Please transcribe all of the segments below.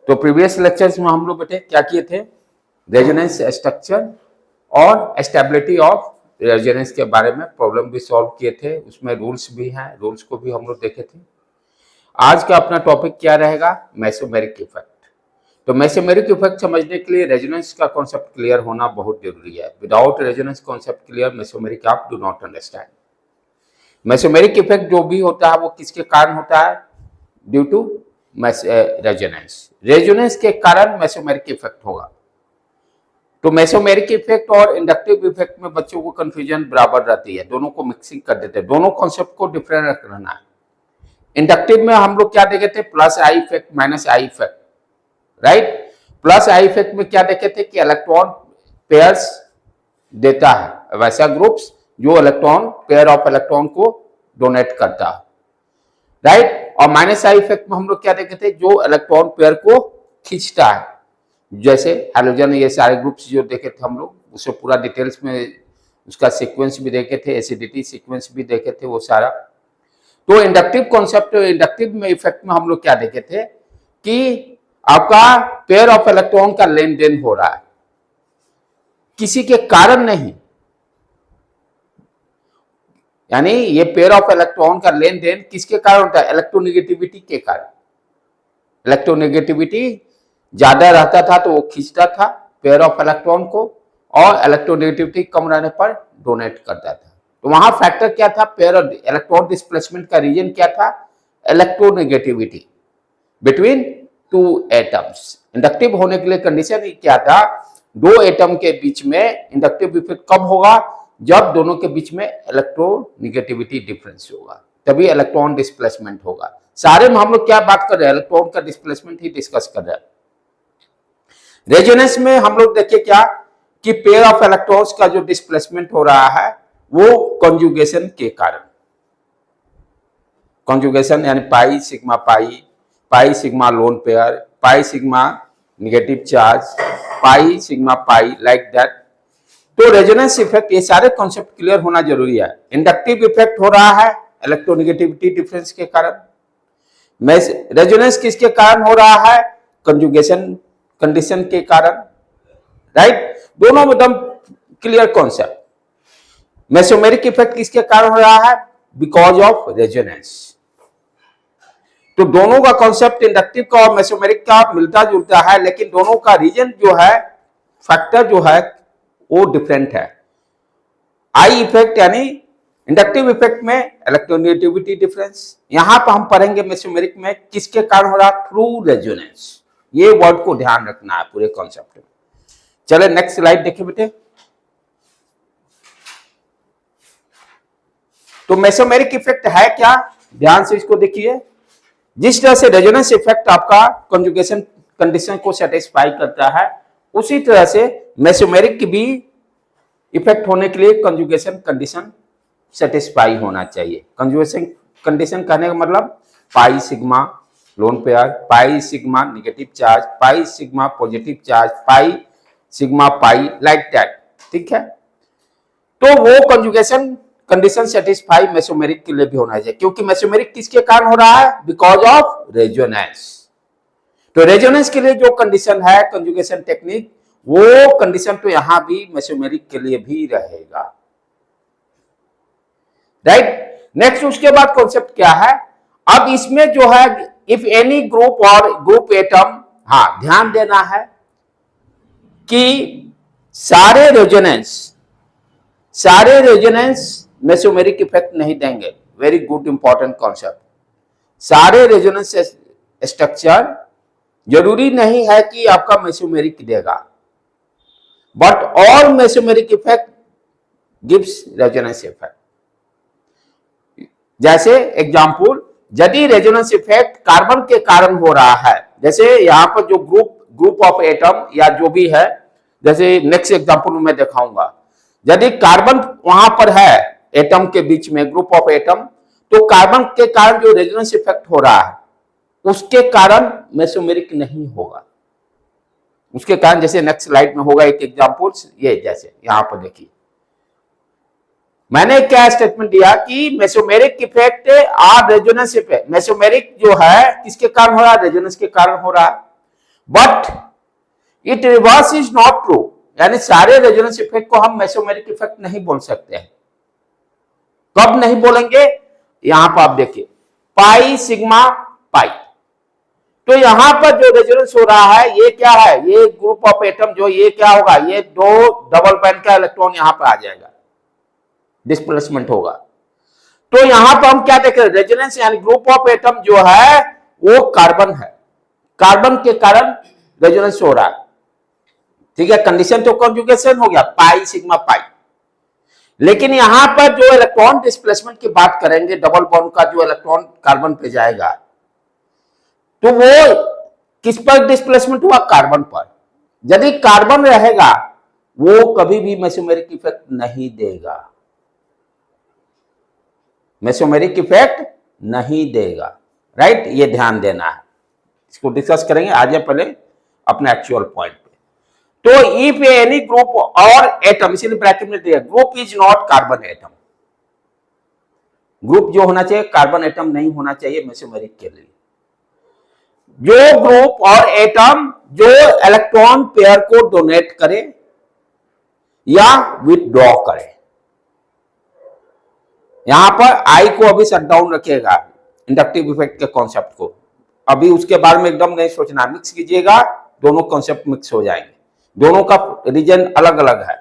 तो previous lectures में हम लोग बेटे क्या किए थे, रेजोनेंस स्ट्रक्चर और स्टेबिलिटी ऑफ रेजोनेंस के बारे में प्रॉब्लम भी सॉल्व किए थे, उसमें रूल्स भी हैं, रूल्स को भी हम लोग देखे थे। आज का अपना टॉपिक क्या रहेगा, मेसोमेरिक इफेक्ट। तो मेसोमेरिक इफेक्ट समझने के लिए रेजोनेंस का कॉन्सेप्ट क्लियर होना बहुत जरूरी है। Without resonance concept clear mesomeric आप do not understand. Mesomeric effect जो भी होता है वो किसके कारण होता है, ड्यू टू रेजोनेंस। रेजोनेंस के कारण मेसोमेरिक इफेक्ट होगा। तो मेसोमेरिक इफेक्ट और इंडक्टिव इफेक्ट में बच्चों को कंफ्यूजन बराबर रहती है, दोनों को मिक्सिंग कर देते हैं, दोनों कॉन्सेप्ट को डिफरेंट रखना है। इंडक्टिव में हम लोग क्या देखे थे, plus I effect minus I effect, right. Plus I effect में क्या देखे थे कि इलेक्ट्रॉन पेयर्स देता है, वैसा ग्रुप्स जो इलेक्ट्रॉन पेयर ऑफ इलेक्ट्रॉन को डोनेट करता है, राइट। और माइनस आई इफेक्ट में हम लोग क्या देखे थे, जो इलेक्ट्रॉन पेयर को खींचता है, जैसे हैलोजन, ये सारे ग्रुप्स जो देखे थे हम लोग, उससे पूरा डिटेल्स में उसका सीक्वेंस भी देखे थे, एसिडिटी सीक्वेंस भी देखे थे, वो सारा। तो इंडक्टिव कॉन्सेप्ट, इंडक्टिव में इफेक्ट में हम लोग क्या देखे थे कि आपका पेयर ऑफ इलेक्ट्रॉन का लेन देन हो रहा है, किसी के कारण नहीं, यानी ये पेयर ऑफ इलेक्ट्रॉन का लेन देन किसके कारण होता है, इलेक्ट्रोनेगेटिविटी के कारण। इलेक्ट्रोनेगेटिविटी ज्यादा रहता था तो वो खींचता था पेयर ऑफ इलेक्ट्रॉन को, और इलेक्ट्रोनेगेटिविटी कम रहने पर डोनेट करता था। तो वहां फैक्टर क्या था, पेयर इलेक्ट्रॉन डिस्प्लेसमेंट का रीजन क्या था, electronegativity between two atoms. Inductive होने के लिए कंडीशन क्या था, दो एटम के बीच में इंडक्टिव इफेक्ट कब होगा, जब दोनों के बीच में इलेक्ट्रोनेगेटिविटी डिफरेंस होगा, तभी इलेक्ट्रॉन डिस्प्लेसमेंट होगा। सारे में हम लोग क्या बात कर रहे हैं, इलेक्ट्रॉन का डिस्प्लेसमेंट ही डिस्कस कर रहे हैं। रेजोनेंस में हम लोग देखिए क्या कि पेयर ऑफ इलेक्ट्रॉन्स का जो डिस्प्लेसमेंट हो रहा है वो कॉन्जुगेशन के कारण, कॉन्जुगेशन यानी pi sigma pi, pi sigma lone pair, pi sigma negative charge, pi sigma pi, like that. तो रेजोनेंस इफेक्ट, ये सारे कॉन्सेप्ट क्लियर होना जरूरी है। इंडक्टिव इफेक्ट हो रहा है इलेक्ट्रोनेगेटिविटी डिफरेंस के कारण, रेजोनेंस किसके कारण हो रहा है, कंजुगेशन कंडीशन के कारण, राइट। दोनों एकदम क्लियर कॉन्सेप्ट। मेसोमेरिक इफेक्ट किसके कारण हो रहा है, बिकॉज ऑफ रेजोनेंस। तो दोनों का कॉन्सेप्ट इंडक्टिव का और मेसोमेरिक का मिलता जुलता है, लेकिन दोनों का रीजन जो है, फैक्टर जो है वो डिफरेंट है। आई इफेक्ट यानी इंडक्टिव इफेक्ट में इलेक्ट्रोनेगेटिविटी डिफरेंस, यहां पर हम पढ़ेंगे मेसोमेरिक में किसके कारण हो रहा, थ्रू रेजोनेंस। ये वर्ड को ध्यान रखना है पूरे कॉन्सेप्ट में। चले नेक्स्ट स्लाइड देखिए बेटे। तो मेसोमेरिक इफेक्ट है क्या, ध्यान से इसको देखिए। जिस तरह से रेजोनेंस इफेक्ट आपका कंजुगेशन कंडीशन को सेटिस्फाई करता है, उसी तरह से मेसोमेरिक भी इफेक्ट होने के लिए कंजुगेशन कंडीशन सेटिस्फाई होना चाहिए। कंजुगेशन कंडीशन कहने का मतलब pi sigma lone pair, pi sigma negative charge, pi sigma positive charge, pi sigma pi, like that, ठीक है। तो वो कंजुगेशन कंडीशन सेटिस्फाई मेसोमेरिक के लिए भी होना चाहिए, क्योंकि मेसोमेरिक किसके कारण हो रहा है, बिकॉज ऑफ रेजोनेंस। तो रेजोनेंस के लिए जो कंडीशन है कंजुगेशन टेक्निक, वो कंडीशन तो यहां भी मेसोमेरिक के लिए भी रहेगा, राइट। नेक्स्ट उसके बाद कॉन्सेप्ट क्या है, अब इसमें जो है इफ एनी ग्रुप और ग्रुप एटम, हाँ ध्यान देना है कि सारे रेजोनेंस मेसोमेरिक इफेक्ट नहीं देंगे। Very good important concept. सारे रेजोनेंस स्ट्रक्चर जरूरी नहीं है कि आपका मेसोमेरिक देगा, but all mesomeric effect gives resonance effect. जैसे एग्जांपल, यदि रेजोनेंस इफेक्ट कार्बन के कारण हो रहा है, जैसे यहां पर जो ग्रुप ऑफ एटम या जो भी है, जैसे नेक्स्ट एग्जांपल में दिखाऊंगा, यदि कार्बन वहां पर है एटम के बीच में, ग्रुप ऑफ एटम, तो कार्बन के कारण जो रेजोनेंस इफेक्ट हो रहा है उसके कारण मेसोमेरिक नहीं होगा। उसके कारण जैसे नेक्स्ट स्लाइड में होगा एक एग्जांपल, ये जैसे यहां पर देखिए मैंने क्या स्टेटमेंट दिया कि मेसोमेरिक इफेक्ट और रेजोनेंस इफेक्ट, मेसोमेरिक जो है किसके कारण हो रहा है, रेजोनेंस के कारण हो रहा है। But it reverse is not true, यानी सारे रेजोनेंस इफेक्ट को हम मेसोमेरिक इफेक्ट नहीं बोल सकते हैं। कब नहीं बोलेंगे, यहां पर आप देखिए पाई सिग्मा पाई, तो यहां पर जो रेजोनेंस हो रहा है ये क्या है, ये ग्रुप ऑफ एटम जो ये क्या होगा, ये दो डबल बैंड का इलेक्ट्रॉन यहां पर आ जाएगा, डिस्प्लेसमेंट होगा। तो यहां पर हम क्या देख रहे हैं, रेजोनेंस यानी ग्रुप ऑफ एटम जो है वो कार्बन है, कार्बन के कारण रेजोनेंस हो रहा है। ठीक है, कंडीशन तो कॉन्जुगेशन हो गया पाई सिग्मा पाई, लेकिन यहां पर जो इलेक्ट्रॉन डिस्प्लेसमेंट की बात करेंगे, डबल बॉन्ड का जो इलेक्ट्रॉन कार्बन पे जाएगा, तो वो किस पर डिस्प्लेसमेंट हुआ, कार्बन पर। यदि कार्बन रहेगा वो कभी भी मेसोमेरिक इफेक्ट नहीं देगा, मेसोमेरिक इफेक्ट नहीं देगा, राइट, ये ध्यान देना है, इसको डिस्कस करेंगे। आज पहले अपने एक्चुअल पॉइंट पे। तो इफ एनी ग्रुप और एटम, इसीलिए ब्रैकेट में दिया group is not carbon atom, group जो होना चाहिए कार्बन एटम नहीं होना चाहिए मेसोमेरिक के लिए। जो ग्रुप और एटम जो इलेक्ट्रॉन पेयर को डोनेट करे या विथड्रॉ करे, यहां पर आई को अभी शट डाउन रखिएगा इंडक्टिव इफेक्ट के कॉन्सेप्ट को, अभी उसके बारे में एकदम नहीं सोचना, मिक्स कीजिएगा, दोनों कॉन्सेप्ट मिक्स हो जाएंगे, दोनों का रीजन अलग अलग है।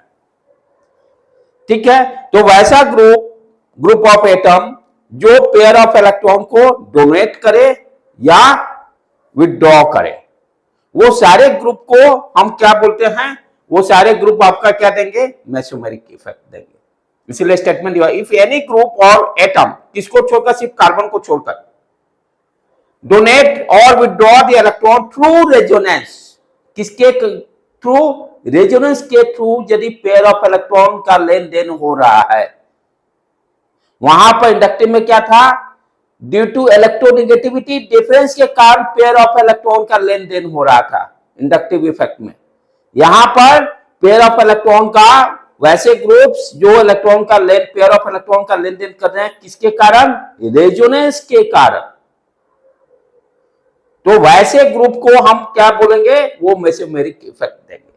ठीक है, तो वैसा ग्रुप ऑफ एटम जो पेयर ऑफ इलेक्ट्रॉन को डोनेट करे या विथड्रॉ करे, वो सारे ग्रुप को हम क्या बोलते हैं, वो सारे ग्रुप आपका क्या देंगे, मेसोमेरिक इफेक्ट देंगे। इसलिए स्टेटमेंट दिया इफ एनी ग्रुप और एटम, किसको छोड़कर, सिर्फ कार्बन को छोड़कर, डोनेट और withdraw the electron through resonance, किसके थ्रू, रेजोनेंस के थ्रू, यदि पेयर ऑफ इलेक्ट्रॉन का लेन देन हो रहा है। वहां पर इंडक्टिव में क्या था, ड्यू टू इलेक्ट्रोनेगेटिविटी डिफरेंस के कारण पेयर ऑफ इलेक्ट्रॉन का लेन देन हो रहा था इंडक्टिव इफेक्ट में। यहां पर पेयर ऑफ इलेक्ट्रॉन का, वैसे ग्रुप्स जो इलेक्ट्रॉन का पेयर ऑफ इलेक्ट्रॉन का लेन देन कर रहे हैं, किसके कारण, रेजोनेंस के कारण। तो वैसे ग्रुप को हम क्या बोलेंगे, वो मेसोमेरिक इफेक्ट देंगे।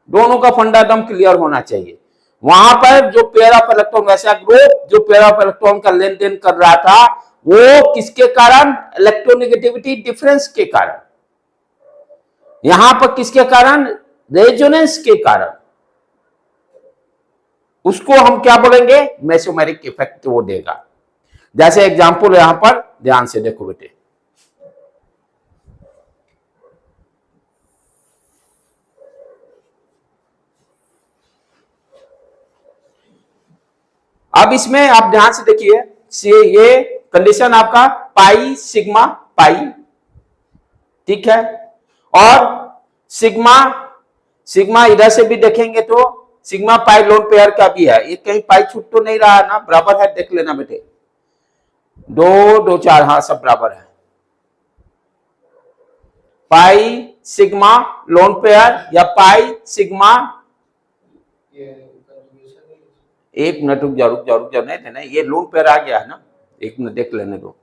दोनों का फंडा एकदम क्लियर होना चाहिए। वहां पर जो पेयर ऑफ इलेक्ट्रॉन, वैसा ग्रुप जो पेयर ऑफ इलेक्ट्रॉन का लेन देन कर रहा था, वो किसके कारण, इलेक्ट्रोनेगेटिविटी डिफरेंस के कारण। यहां पर किसके कारण, रेजोनेंस के कारण, उसको हम क्या बोलेंगे, मेसोमेरिक इफेक्ट वो देगा। जैसे एग्जांपल यहां पर ध्यान से देखो बेटे, अब इसमें आप ध्यान से देखिए, ये कंडीशन आपका पाई सिग्मा पाई, ठीक है, और सिग्मा इधर से भी देखेंगे तो सिग्मा पाई लोन पेयर का भी है, ये कहीं पाई छूट तो नहीं रहा है ना, बराबर है, देख लेना बेटे, 2 2 4, हाँ सब बराबर है। पाई सिग्मा लोन पेयर या पाई सिग्मा, एक मिनट रुक जाओ नहीं, ये लोन पेयर आ गया है ना, एक मिनट देख लेने दो।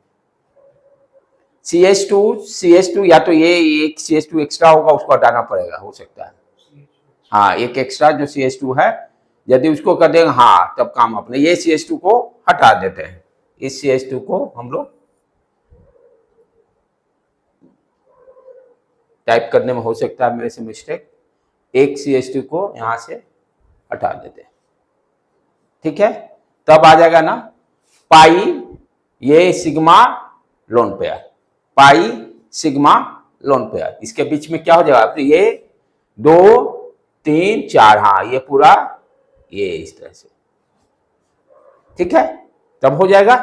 CH2 या तो ये एक CH2 एक्स्ट्रा होगा, उसको हटाना पड़ेगा, हो सकता है, हाँ एक एक्स्ट्रा जो CH2 है, यदि उसको कर देंगे हाँ तब काम अपने, ये CH2 को हटा देते हैं, इस CH2 को हम लोग टाइप करने में हो सकता है मेरे से मिस्टेक, एक CH2 को यहां से हटा देते हैं, ठीक है, तब आ जाएगा ना पाई, ये sigma lone pair, pi sigma lone pair, इसके बीच में क्या हो जाएगा, तो ये 2 3 4, हाँ ये पूरा ये इस तरह से, ठीक है, तब हो जाएगा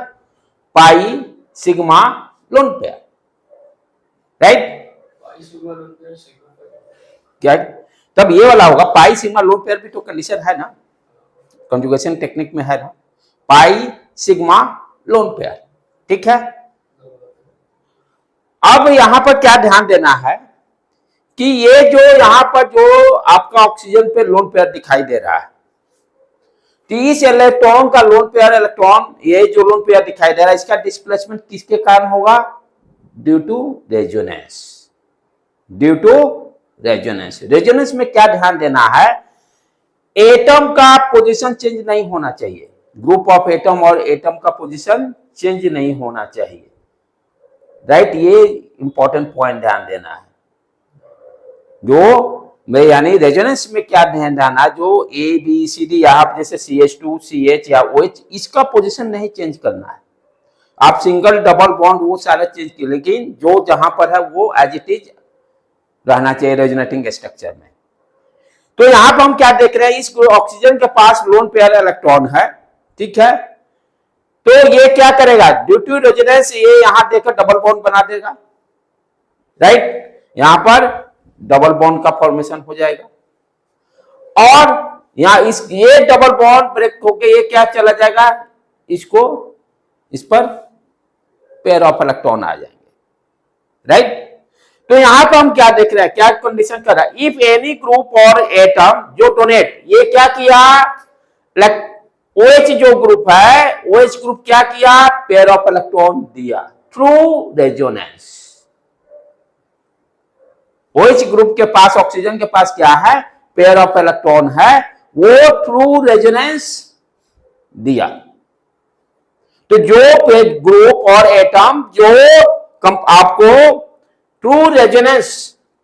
pi sigma lone pair, right, क्या, तब ये वाला होगा पाई सिग्मा लोन पेयर भी तो कंडीशन है ना, कंजुगेशन टेक्निक में है ना, पाई सिग्मा लोन पेयर, ठीक है। अब यहां पर क्या ध्यान देना है कि ये जो यहां पर जो आपका ऑक्सीजन पे लोन पेयर दिखाई दे रहा है, 30 इलेक्ट्रॉन का लोन पेयर इलेक्ट्रॉन, ये जो लोन पेयर दिखाई दे रहा है, इसका डिस्प्लेसमेंट किसके कारण होगा, due to resonance, due to resonance. Resonance में क्या ध्यान देना है, एटम का पोजीशन चेंज नहीं होना चाहिए, ग्रुप ऑफ एटम और एटम का पोजीशन चेंज नहीं होना चाहिए, राइट। ये इंपॉर्टेंट पॉइंट ध्यान देना है। जो में यानी रेजोनेंस में क्या ध्यान देना, जो ए बी सी डी यहाँ जैसे CH2 CH या OH, इसका पोजीशन नहीं चेंज करना है। आप सिंगल डबल बॉन्ड वो सारा चेंज किए, लेकिन जो जहां पर है वो एज इट इज रहना चाहिए रेजोनेटिंग स्ट्रक्चर में। तो यहां पर हम क्या देख रहे हैं, इस ऑक्सीजन के पास लोन पेयर इलेक्ट्रॉन है, ठीक है। तो ये क्या करेगा, ड्यू टू रेजोनेंस ये यहां देकर डबल बॉन्ड बना देगा, राइट। यहां पर डबल बॉन्ड का फॉर्मेशन हो जाएगा और यहां ये डबल बॉन्ड ब्रेक होके ये क्या चला जाएगा, इस पर पेयर ऑफ इलेक्ट्रॉन आ जाएंगे, राइट। तो यहां पर हम क्या देख रहे हैं, क्या कंडीशन कर रहा है, इफ एनी ग्रुप और एटम जो डोनेट, ये क्या किया, OH जो ग्रुप है, OH ग्रुप क्या किया, पेयर ऑफ इलेक्ट्रॉन दिया थ्रू रेजोनेंस। OH ग्रुप के पास, ऑक्सीजन के पास क्या है, पेयर ऑफ इलेक्ट्रॉन है, वो थ्रू रेजोनेंस दिया। तो जो ग्रुप और एटम जो आपको through resonance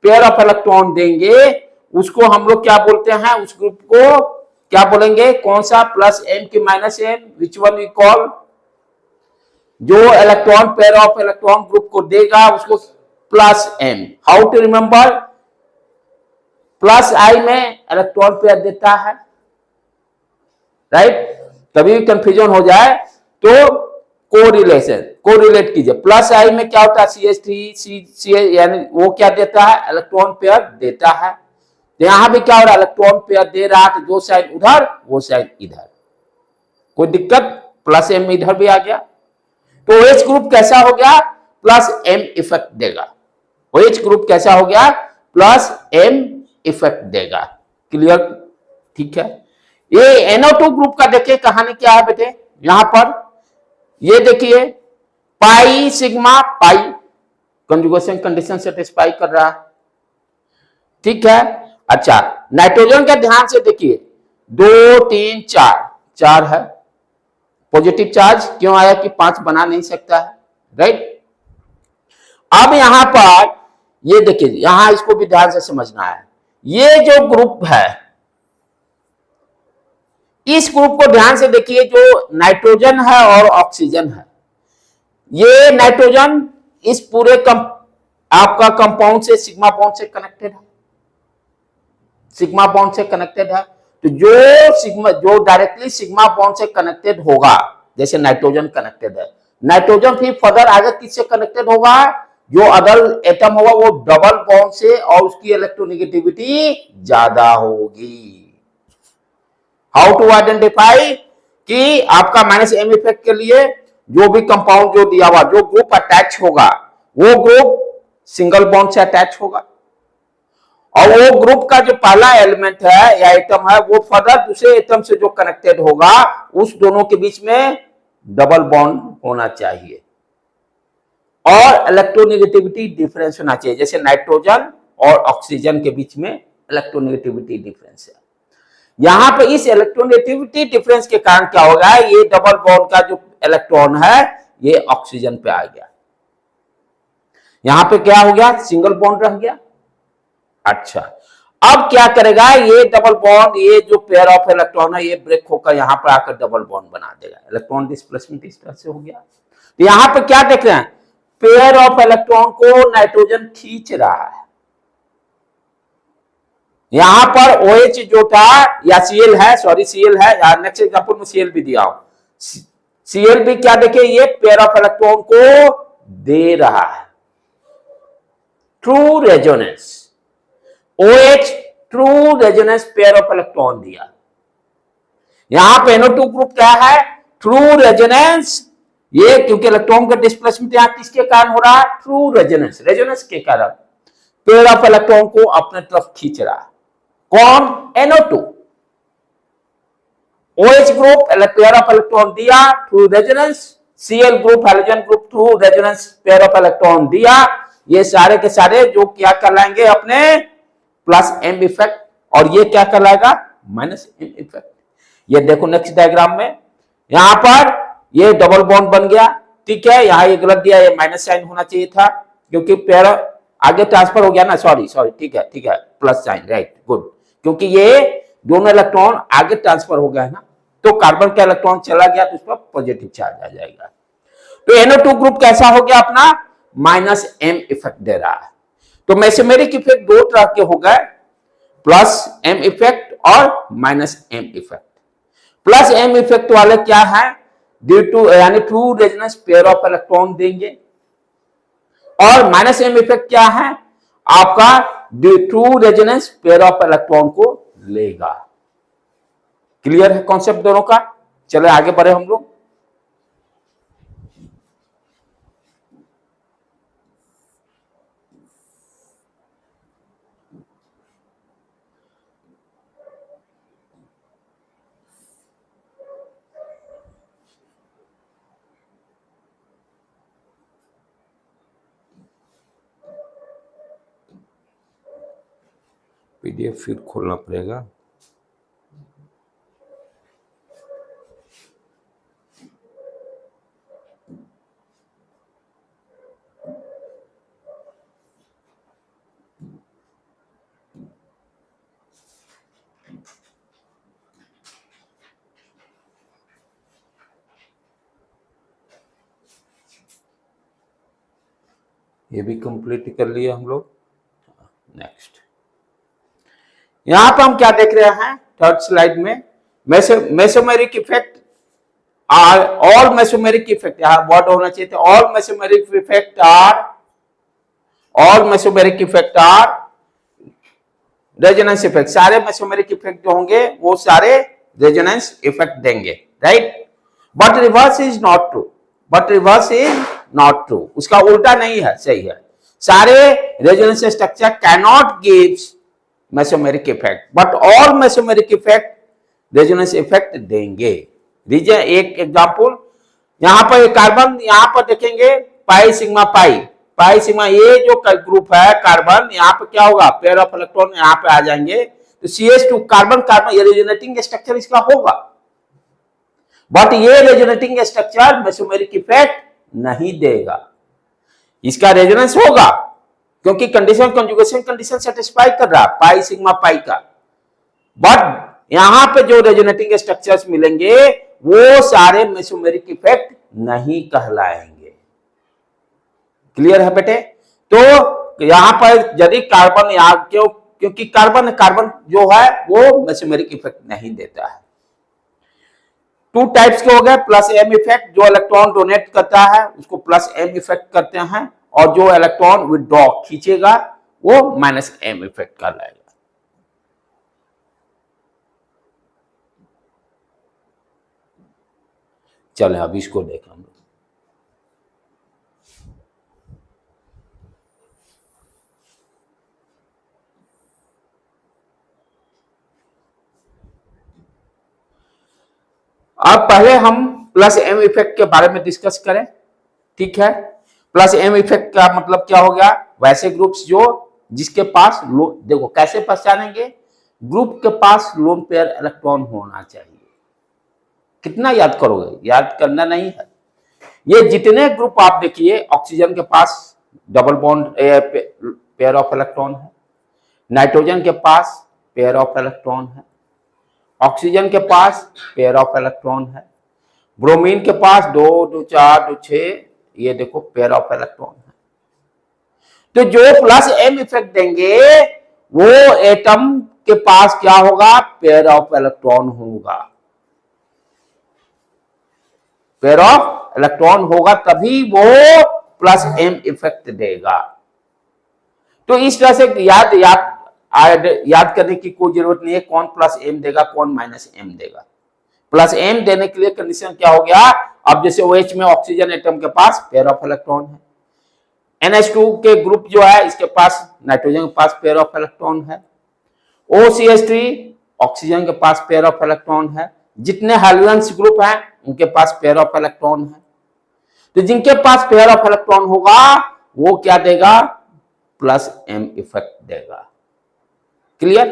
pair of electron देंगे, उसको हम लोग क्या बोलते हैं, उस ग्रुप को क्या बोलेंगे, कौन सा, +m की -m, which one we call, जो electron pair of electron group को देगा उसको +m। How to remember, +i में इलेक्ट्रॉन पेयर देता है, राइट। कभी भी कंफ्यूजन हो जाए तो कोरिलेट कीजिए, +i में क्या होता है, CH3 यानी वो क्या देता है, इलेक्ट्रॉन पेयर देता है। तो यहां भी क्या हो रहा है, इलेक्ट्रॉन पेयर दे रहा है, तो जो साइड उधर वो साइड इधर, कोई दिक्कत, +m इधर भी आ गया। तो OH ग्रुप कैसा हो गया, +m इफेक्ट देगा। OH ग्रुप कैसा हो गया, +m इफेक्ट देगा, क्लियर, ठीक है। ये NO2 ग्रुप का देखिए कहानी क्या है बेटे, यहां पर ये देखिए pi sigma pi, conjugation condition satisfy कर रहा है, ठीक है। अच्छा, नाइट्रोजन का ध्यान से देखिए, 2 3 4 है, पॉजिटिव चार्ज क्यों आया कि 5 बना नहीं सकता है, राइट। अब यहां पर ये देखिए, यहां इसको भी ध्यान से समझना है, ये जो ग्रुप है, इस ग्रुप को ध्यान से देखिए, जो नाइट्रोजन है और ऑक्सीजन है, ये नाइट्रोजन इस पूरे आपका कंपाउंड से सिग्मा बॉन्ड से कनेक्टेड है, सिग्मा बॉन्ड से कनेक्टेड है। तो जो डायरेक्टली सिग्मा बॉन्ड से कनेक्टेड होगा, जैसे नाइट्रोजन कनेक्टेड है, नाइट्रोजन फिर फर्दर आगे किससे कनेक्टेड होगा, जो अदर एटम होगा वो डबल बॉन्ड से, और उसकी इलेक्ट्रोनेगेटिविटी ज्यादा होगी। हाउ टू आइडेंटिफाई कि आपका -m इफेक्ट के लिए जो भी कंपाउंड जो दिया हुआ, जो ग्रुप अटैच होगा, वो ग्रुप सिंगल बॉन्ड से अटैच होगा, और वो ग्रुप का जो पहला एलिमेंट है या एटम है, वो फर्दर दूसरे एटम से जो कनेक्टेड होगा, उस दोनों के बीच में डबल बॉन्ड होना चाहिए, और इलेक्ट्रोनेगेटिविटी डिफरेंस होना चाहिए, जैसे नाइट्रोजन और ऑक्सीजन के बीच में इलेक्ट्रोनेगेटिविटी डिफरेंस है। यहां पर इस इलेक्ट्रोनेगेटिविटी डिफरेंस के कारण क्या होगा, ये डबल बॉन्ड का जो इलेक्ट्रॉन है ये ऑक्सीजन पे आ गया, यहां पे क्या हो गया, सिंगल बॉन्ड रह गया। अच्छा, अब क्या करेगा, ये डबल बॉन्ड, ये जो पेयर ऑफ इलेक्ट्रॉन है, ये ब्रेक होकर यहां पर आकर डबल बॉन्ड बना देगा, इलेक्ट्रॉन डिस्प्लेसमेंट इस तरह से हो गया। तो यहां पर क्या देख रहे हैं, पेयर ऑफ इलेक्ट्रॉन को नाइट्रोजन खींच रहा है, यहां पर OH जो था या Cl है, सॉरी Cl है, नेक्स्ट एग्जांपल में Cl भी दिया हो, Cl भी क्या देखिए, ये पेयर ऑफ इलेक्ट्रॉन को दे रहा है through resonance, OH through resonance pair of electron दिया। यहां पे NO2 ग्रुप क्या है, थ्रू रेजोनेंस, ये क्योंकि इलेक्ट्रॉन का डिस्प्लेसमेंट यहां किसके कारण हो रहा है, थ्रू रेजोनेंस, रेजोनेंस के कारण पेयर ऑफ इलेक्ट्रॉन को अपने तरफ खींच रहा है, कौन, NO2। OH group pair of electron दिया through resonance, Cl group halogen group through resonance pair of electron दिया, ये सारे के सारे जो क्या कहलाएंगे अपने प्लस एम इफेक्ट, और ये क्या कहलाएगा माइनस एम इफेक्ट। ये देखो नेक्स्ट डायग्राम में, यहां पर ये डबल बॉन्ड बन गया, ठीक है, यहां ये गलत दिया, ये माइनस साइन होना चाहिए था क्योंकि पेयर आगे ट्रांसफर हो गया ना, सॉरी सॉरी, ठीक है प्लस साइन, राइट, गुड, क्योंकि ये दोनों इलेक्ट्रॉन आगे ट्रांसफर हो गया है ना, तो कार्बन का इलेक्ट्रॉन चला गया तो उस पर पॉजिटिव चार्ज आ जाएगा। तो NO2 ग्रुप कैसा हो गया अपना, माइनस एम इफेक्ट दे रहा है। तो मेसोमेरिक इफेक्ट दो तरह के हो गए, प्लस एम इफेक्ट और minus M effect. Plus M effect वाले क्या है, ड्यू टू यानी true resonance pair of electron देंगे, और माइनस एम इफेक्ट क्या है आपका due to resonance pair of electron को लेगा। क्लियर है कॉन्सेप्ट दोनों का। चले आगे बढ़े हम लोग। PDF फिर खोलना पड़ेगा। ये भी कंप्लीट कर लिया हम लोग। नेक्स्ट, यहां पर हम क्या देख रहे हैं थर्ड स्लाइड में, mesomeric effect are all mesomeric effect, यहां वर्ड होना चाहिए था all mesomeric effect are resonance effect. सारे मेसोमेरिक इफेक्ट जो होंगे वो सारे रेजोनेंस इफेक्ट देंगे, right. But reverse is not true, उसका उल्टा नहीं है, सही है। सारे resonance structure can not gives mesomeric effect, but all mesomeric effect resonance effect देंगे। रीजन एक एग्जांपल, यहां पर कार्बन, यहां पर देखेंगे पाई सिग्मा पाई सिग्मा, ये जो ग्रुप है कार्बन, यहां पर क्या होगा पेयर ऑफ इलेक्ट्रॉन यहां पे आ जाएंगे, तो CH2 कार्बन कार्बन, ये रेजोनेटिंग स्ट्रक्चर इसका होगा, बट ये रेजोनेटिंग स्ट्रक्चर मेसोमेरिक इफेक्ट नहीं देगा। इसका रेजोनेंस होगा क्योंकि कंडीशन कंजुगेशन कंडीशन सेटिस्फाई कर रहा है पाई सिग्मा पाई का, बट यहां पे जो रेजोनेटिंग स्ट्रक्चर्स मिलेंगे वो सारे मेसोमेरिक इफेक्ट नहीं कहलाएंगे। क्लियर है बेटे। तो यहां पर यदि कार्बन यहां क्योंकि कार्बन जो है वो मेसोमेरिक इफेक्ट नहीं देता है। टू टाइप्स के हो गए, प्लस एम इफेक्ट, जो इलेक्ट्रॉन डोनेट करता है उसको प्लस एम इफेक्ट करते हैं, और जो इलेक्ट्रॉन विथड्रॉ खींचेगा वो माइनस एम इफेक्ट कहलाएगा। चले अब इसको देखें हम लोग। अब पहले हम प्लस एम इफेक्ट के बारे में डिस्कस करें, ठीक है। प्लस एम इफेक्ट का मतलब क्या हो गया, वैसे ग्रुप्स जो जिसके पास देखो कैसे पहचानेंगे, ग्रुप के पास लोन पेयर इलेक्ट्रॉन होना चाहिए। कितना याद करोगे, याद करना नहीं है। ये जितने ग्रुप आप देखिए, ऑक्सीजन के पास double bond pair of electron है, नाइट्रोजन के पास पेयर ऑफ इलेक्ट्रॉन है, ऑक्सीजन के पास पेयर ऑफ इलेक्ट्रॉन है, ब्रोमीन के पास 2 2 4 2 6, ये देखो पेयर ऑफ इलेक्ट्रॉन है। तो जो प्लस एम इफेक्ट देंगे वो एटम के पास क्या होगा, पेयर ऑफ इलेक्ट्रॉन होगा, पेयर ऑफ इलेक्ट्रॉन होगा, तभी वो प्लस एम इफेक्ट देगा। तो इस तरह से याद करने की कोई जरूरत नहीं है कौन प्लस एम देगा कौन माइनस एम देगा। प्लस एम देने के लिए कंडीशन क्या हो गया, अब जैसे OH में ऑक्सीजन एटम के पास पेयर ऑफ इलेक्ट्रॉन है, NH2 के ग्रुप जो है इसके पास नाइट्रोजन के पास पेयर ऑफ इलेक्ट्रॉन है, OCH3 ऑक्सीजन के पास पेयर ऑफ इलेक्ट्रॉन है, जितने हैलोजेंस ग्रुप हैं उनके पास पेयर ऑफ इलेक्ट्रॉन है। तो जिनके पास पेयर ऑफ इलेक्ट्रॉन होगा वो क्या देगा, प्लस एम इफेक्ट देगा। क्लियर?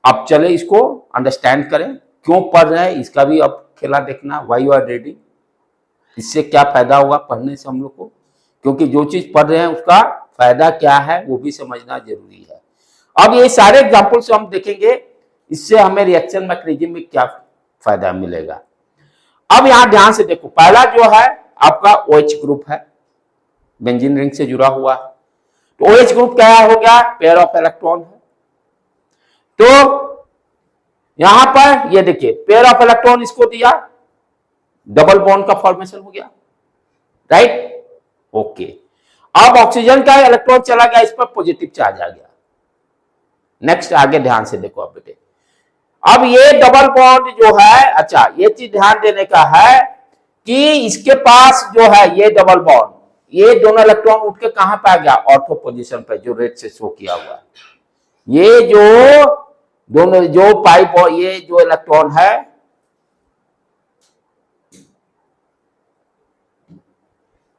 अब चले इसको अंडरस्टैंड करें, क्यों पढ़ रहे हैं इसका भी अब खेला देखना, व्हाई यू आर रीडिंग, इससे क्या फायदा होगा पढ़ने से हम लोग को, क्योंकि जो चीज पढ़ रहे हैं उसका फायदा क्या है वो भी समझना जरूरी है। अब ये सारे एग्जाम्पल से हम देखेंगे, इससे हमें रिएक्शन मैकेनिज्म में क्या फायदा मिलेगा। अब यहां ध्यान से देखो, पहला जो है आपका OH ग्रुप है, बेंजीन रिंग से जुड़ा हुआ है, तो OH ग्रुप क्या हो गया, पेयर ऑफ इलेक्ट्रॉन है। तो यहां पर ये देखिए पेयर ऑफ इलेक्ट्रॉन इसको दिया, डबल बॉन्ड का फॉर्मेशन हो गया, राइट, ओके। अब ऑक्सीजन का इलेक्ट्रॉन चला गया, इस पर पॉजिटिव चार्ज आ गया। नेक्स्ट आगे ध्यान से देखो अब बेटे, अब ये डबल बॉन्ड जो है, अच्छा ये चीज ध्यान देने का है कि इसके पास जो है ये डबल बॉन्ड, ये दोनों इलेक्ट्रॉन उठ के कहां पे आ गया, ऑर्थो पोजीशन पे, जो रेड से शो किया हुआ है। ये जो दोनों जो पाइप, ये जो इलेक्ट्रॉन है,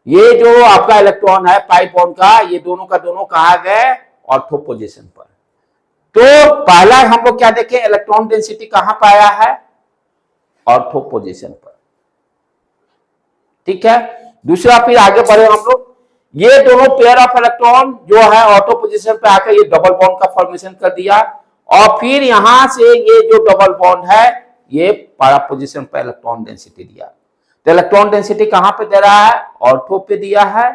ये जो आपका इलेक्ट्रॉन है पाइप बॉन्ड का, ये दोनों का दोनों कहां गए, ऑर्थो पोजीशन पर। तो पहला हम लोग क्या देखें, इलेक्ट्रॉन डेंसिटी कहां पाया है, ऑर्थो पोजीशन पर, ठीक है। दूसरा फिर आगे बढ़े हम लोग, ये दोनों पेयर ऑफ इलेक्ट्रॉन जो है ऑर्थो पोजीशन पे आकर ये डबल बॉन्ड का फॉर्मेशन कर दिया, और फिर यहां से ये जो डबल बॉन्ड है ये पैरा पोजीशन पे इलेक्ट्रॉन डेंसिटी दिया। तो इलेक्ट्रॉन डेंसिटी कहां पे दे रहा है, ऑर्थो पे दिया है,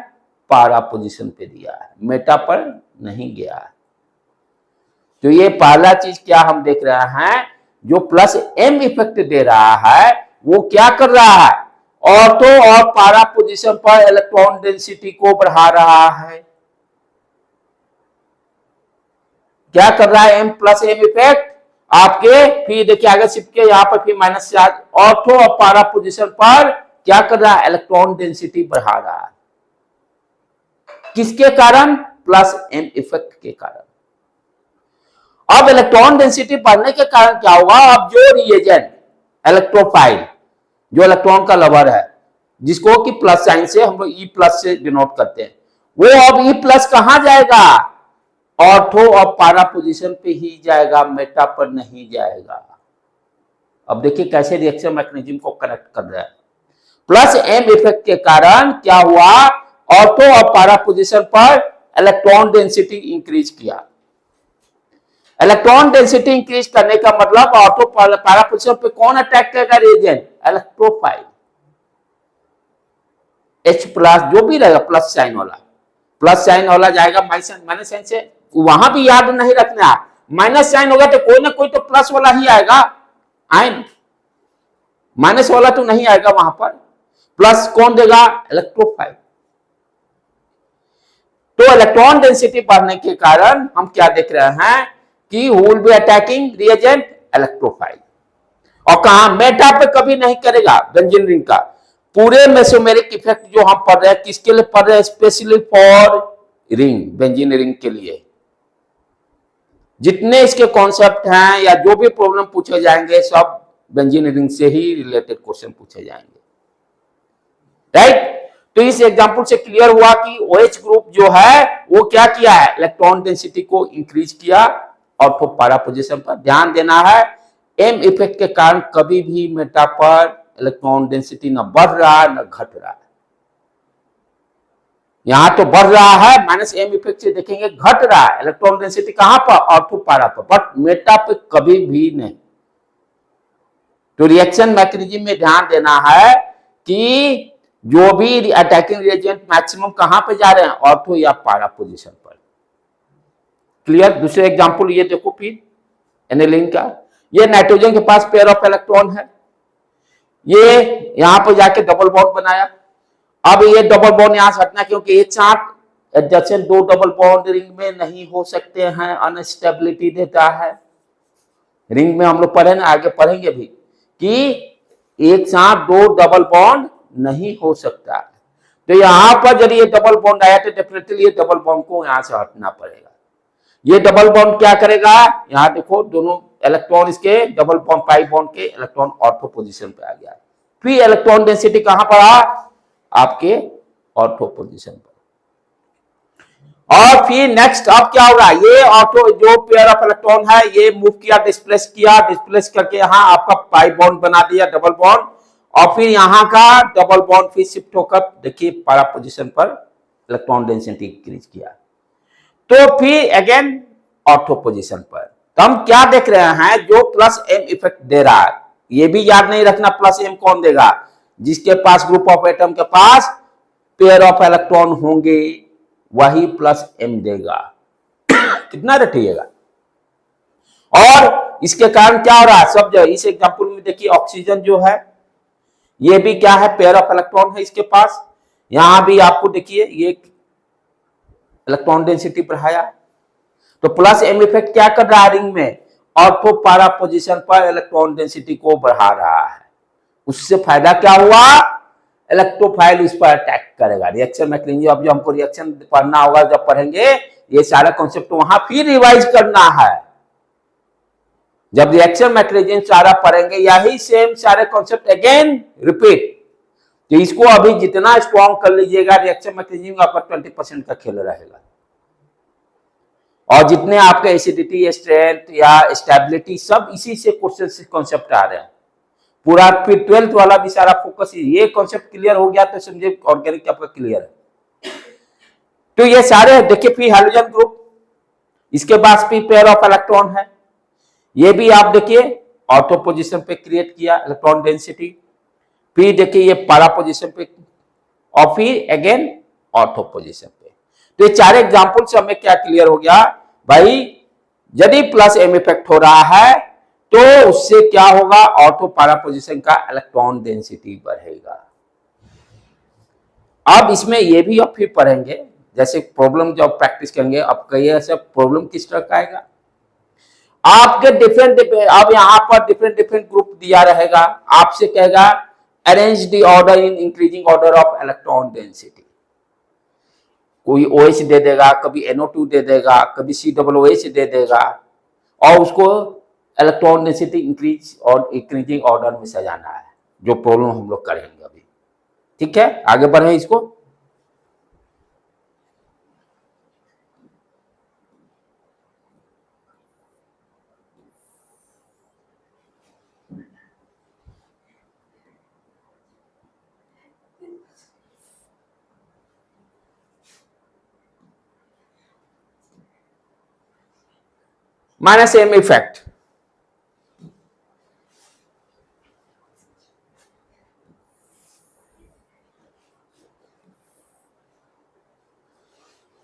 पैरा पोजीशन पे दिया है, मेटा पर नहीं गया है। तो ये पहला चीज क्या हम देख रहे हैं, जो प्लस एम इफेक्ट दे रहा है वो क्या कर रहा है, ऑर्थो और पैरा पोजीशन पर इलेक्ट्रॉन डेंसिटी को बढ़ा रहा है। क्या कर रहा है, एम प्लस एम इफेक्ट आपके, फिर देखिए आगे शिफ्ट के यहां पर फिर माइनस चार्ज, ऑर्थो और पैरा पोजीशन पर क्या कर रहा है, इलेक्ट्रॉन डेंसिटी बढ़ा रहा है। किसके कारण, प्लस एम इफेक्ट के कारण। अब इलेक्ट्रॉन डेंसिटी बढ़ने के कारण क्या होगा, अब जो रिएजेंट इलेक्ट्रोफाइल, जो इलेक्ट्रॉन का लवर है, जिसको कि प्लस साइन से हम लोग ई प्लस से डिनोट करते हैं, वो अब ई प्लस कहां जाएगा, ऑर्थो और पैरा पोजीशन पे ही जाएगा, मेटा पर नहीं जाएगा। अब देखिए कैसे रिएक्शन मैकेनिज्म को कनेक्ट कर रहा है। प्लस एम इफेक्ट के कारण क्या हुआ, ऑर्थो और पैरा पोजीशन पर इलेक्ट्रॉन डेंसिटी इंक्रीज किया। इलेक्ट्रॉन डेंसिटी इंक्रीज करने का मतलब ऑर्थो पैरा पोजीशन पे कौन अटैक करेगा, रिएजेंट, इलेक्ट्रोफाइल, H प्लस जो भी रहेगा, प्लस साइन वाला जाएगा माइनस साइन से, वहां भी याद नहीं रखना, माइनस साइन होगा तो कोई ना कोई तो प्लस वाला ही आएगा, आयन माइनस वाला तो नहीं आएगा वहां पर। प्लस कौन देगा, इलेक्ट्रोफाइल। तो इलेक्ट्रॉन डेंसिटी बढ़ने के कारण हम क्या देख रहे हैं कि who will be attacking reagent, electrophile. और कहा, मेटा पे कभी नहीं करेगा बेंजीन रिंग का। पूरे मेसोमेरिक इफेक्ट जो हम पढ़ रहे हैं किसके लिए पढ़ रहे हैं, specially for ring, benzene ring के लिए। जितने इसके कॉन्सेप्ट हैं या जो भी प्रॉब्लम पूछे जाएंगे सब बेंजीन रिंग से ही रिलेटेड क्वेश्चन पूछे जाएंगे, राइट। तो इस एग्जांपल से क्लियर हुआ कि OH ग्रुप जो है वो क्या किया है, इलेक्ट्रॉन डेंसिटी को इंक्रीज किया ऑर्थो पैरा पोजीशन पर। ध्यान देना है, एम इफेक्ट के कारण कभी भी मेटा पर इलेक्ट्रॉन डेंसिटी न बढ़ रहा है न घट रहा है। यहां तो बढ़ रहा है, माइनस एम इफेक्ट से देखेंगे घट रहा है इलेक्ट्रॉन डेंसिटी, कहां पर, ऑर्थो पैरा पर, बट मेटा पे कभी भी नहीं। तो रिएक्शन मैकेनिज्म में ध्यान देना है कि जो भी अटैकिंग रिएजेंट मैक्सिमम कहां पे जा रहे हैं, ऑर्थो या पैरा पोजीशन पर। क्लियर। दूसरे एग्जांपल ये देखो फिर एनिलीन का, ये नाइट्रोजन के पास पेयर ऑफ इलेक्ट्रॉन है, ये यहां पर जाके डबल बॉन्ड बनाया। अब ये डबल बॉन्ड यहां से हटना, क्योंकि एक साथ एडजसेंट दो डबल बॉन्ड रिंग में नहीं हो सकते हैं, अनस्टेबिलिटी देता है। रिंग में हम लोग पढ़े ना, आगे पढ़ेंगे भी कि एक साथ दो डबल बॉन्ड नहीं हो सकता। तो यहां पर यदि ये डबल बॉन्ड आया तो डेफिनेटली ये डबल बॉन्ड को यहां से हटना पड़ेगा। ये डबल बॉन्ड क्या करेगा, यहां देखो दोनों इलेक्ट्रॉन इसके डबल बॉन्ड पाई बॉन्ड के इलेक्ट्रॉन ऑर्थो पोजीशन पे आ गया। फिर इलेक्ट्रॉन डेंसिटी कहां पर आ, आपके ऑर्थो पोजीशन पर। और फिर नेक्स्ट अब क्या होगा, ये ऑटो जो पेयर ऑफ इलेक्ट्रॉन है ये मूव किया, डिस्प्लेस करके यहाँ आपका पाई बॉन्ड बना दिया, डबल बॉन्ड, और फिर यहाँ का डबल बॉन्ड फिर शिफ्ट होकर देखिए para पोजीशन पर इलेक्ट्रॉन डेंसिटी इंक्रीज किया, तो फिर अगेन ऑर्थो पोजीशन पर। तो हम क्या देख रहे हैं, जो प्लस एम इफेक्ट दे रहा है, ये भी याद नहीं रखना प्लस एम कौन देगा, जिसके पास ग्रुप ऑफ एटम के पास पेयर ऑफ इलेक्ट्रॉन होंगे वही प्लस एम देगा। कितना रखिएगा। और इसके कारण क्या हो रहा है, सब जगह इस एग्जांपल में देखिए ऑक्सीजन जो है ये भी क्या है, पेयर ऑफ इलेक्ट्रॉन है इसके पास, यहां भी आपको देखिए ये इलेक्ट्रॉन डेंसिटी बढ़ाया, तो प्लस एम इफेक्ट क्या कर रहा है रिंग में, ऑर्थो para पोजीशन पर इलेक्ट्रॉन डेंसिटी को बढ़ा रहा है। उससे फायदा क्या हुआ, इलेक्ट्रोफाइल उस पर अटैक करेगा। रिएक्शन मैकेनिज्म अब जो हमको रिएक्शन पढ़ना होगा, जब पढ़ेंगे ये सारा कॉन्सेप्ट वहां फिर रिवाइज करना है। जब रिएक्शन मैकेनिज्म सारा पढ़ेंगे यही सेम सारे कॉन्सेप्ट अगेन रिपीट, तो इसको अभी जितना स्ट्रॉन्ग कर लीजिएगा रिएक्शन मैकेनिज्म आपका 20% का खेल रहेगा। और जितने आपके एसिडिटी, स्ट्रेंथ या स्टेबिलिटी सब इसी से क्वेश्चन से कॉन्सेप्ट आ रहे हैं। पूरा फिर 12th वाला भी सारा फोकस, ये कॉन्सेप्ट क्लियर हो गया तो समझे ऑर्गेनिक आपका क्लियर है। तो ये सारे देखिए, फिर हाइड्रोजन ग्रुप, इसके पास भी पेयर ऑफ इलेक्ट्रॉन है, ये भी आप देखिए ऑर्थो पोजीशन पे क्रिएट किया इलेक्ट्रॉन डेंसिटी, फिर देखिए ये para पोजीशन पे, और फिर अगेन ऑर्थो पोजीशन पे। तो ये चार एग्जांपल से हमें क्या क्लियर हो गया भाई, यदि प्लस एम इफेक्ट हो रहा है तो उससे क्या होगा, ऑर्थो para पोजीशन का इलेक्ट्रॉन डेंसिटी बढ़ेगा। अब इसमें ये भी अब फिर पढ़ेंगे, जैसे प्रॉब्लम जब प्रैक्टिस करेंगे अब कई ऐसा प्रॉब्लम किस तरह का आएगा, आपके डिफरेंट अब यहां पर डिफरेंट ग्रुप दिया रहेगा, आपसे कहेगा arrange the order in increasing order of electron density. कोई OH दे देगा, कभी NO2 दे देगा, कभी COOH दे देगा, और उसको इलेक्ट्रॉन डेंसिटी इंक्रीजिंग ऑर्डर में सजाना है, जो प्रॉब्लम हम लोग करेंगे अभी। ठीक है, आगे बढ़े इसको। Minus M effect,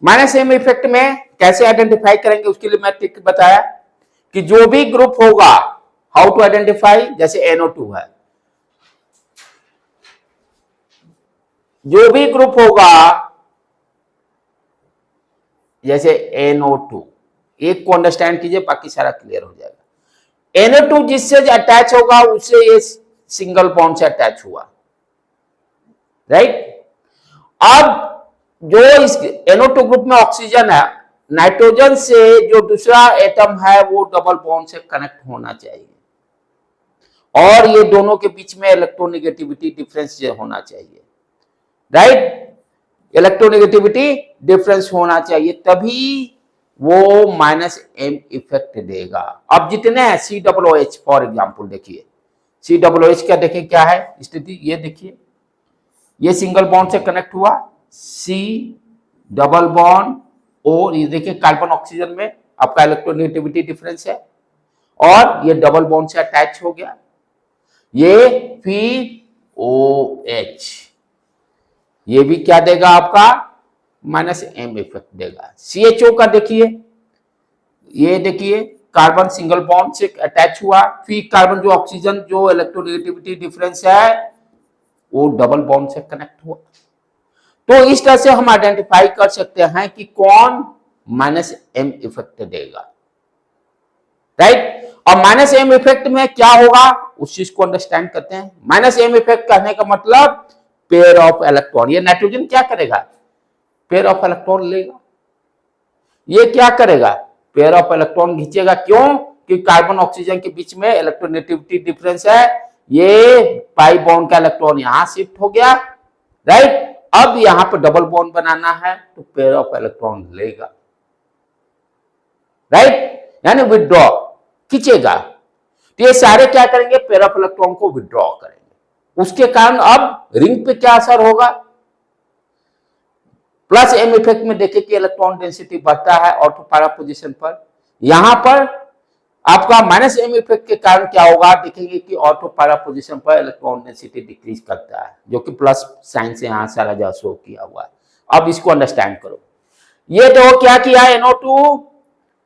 minus M effect में कैसे आइडेंटिफाई करेंगे, उसके लिए मैं ट्रिक बताया कि जो भी ग्रुप होगा, हाउ टू आइडेंटिफाई, जैसे NO2 है, जो भी ग्रुप होगा जैसे NO2, एक को अंडरस्टैंड कीजिए बाकी सारा क्लियर हो जाएगा। NO2 जिससे अटैच होगा उससे ये सिंगल बॉन्ड से अटैच हुआ, राइट। अब जो इस NO2 ग्रुप में ऑक्सीजन है, नाइट्रोजन से जो दूसरा एटम है वो डबल बॉन्ड से कनेक्ट होना चाहिए, और ये दोनों के बीच में इलेक्ट्रोनेगेटिविटी डिफरेंस होना चाहिए, राइट। इलेक्ट्रोनेगेटिविटी डिफरेंस होना चाहिए, तभी वो माइनस एम इफेक्ट देगा। अब जितने हैं COOH फॉर एग्जांपल, देखिए COOH का देखिए क्या है स्थिति, ये देखिए ये सिंगल बॉन्ड से कनेक्ट हुआ, C डबल बॉन्ड O, ये देखिए कार्बन ऑक्सीजन में आपका इलेक्ट्रोनेगेटिविटी डिफरेंस है, और ये डबल बॉन्ड से अटैच हो गया, ये फिर OH, ये भी क्या देगा आपका माइनस एम इफेक्ट देगा। CHO का देखिए, ये देखिए कार्बन सिंगल बॉन्ड से अटैच हुआ, फिर कार्बन जो ऑक्सीजन जो इलेक्ट्रोनेगेटिविटी डिफरेंस है वो डबल बॉन्ड से कनेक्ट हुआ। तो इस तरह से हम आइडेंटिफाई कर सकते हैं कि कौन माइनस एम इफेक्ट देगा, राइट। और माइनस एम इफेक्ट में क्या होगा उस चीज को अंडरस्टैंड करते हैं। माइनस एम इफेक्ट कहने का मतलब पेयर ऑफ इलेक्ट्रॉन, ये नाइट्रोजन क्या करेगा, पेयर ऑफ इलेक्ट्रॉन लेगा, ये क्या करेगा, पेयर ऑफ इलेक्ट्रॉन खींचेगा। क्यों, कि कार्बन ऑक्सीजन के बीच में इलेक्ट्रोनेगेटिविटी डिफरेंस है, ये पाई बॉन्ड का इलेक्ट्रॉन यहां शिफ्ट हो गया, राइट, अब यहां पर डबल बॉन्ड बनाना है तो पेयर ऑफ इलेक्ट्रॉन लेगा, राइट, यानी विड्रॉ, खींचेगा। तो ये सारे क्या करेंगे, पेयर ऑफ इलेक्ट्रॉन को विड्रॉ करेंगे। उसके कारण अब रिंग पे क्या असर होगा, प्लस एम इफेक्ट में देखिए कि इलेक्ट्रॉन डेंसिटी बढ़ता है ऑर्थो पैरा पोजीशन पर। यहां पर आपका माइनस एम इफेक्ट के कारण क्या होगा, देखेंगे कि ऑर्थो पैरा पोजीशन पर इलेक्ट्रॉन डेंसिटी डिक्रीज करता है, जो कि प्लस साइन से यहां सारा जो शो किया हुआ है। अब इसको अंडरस्टैंड करो। ये तो क्या किया NO2,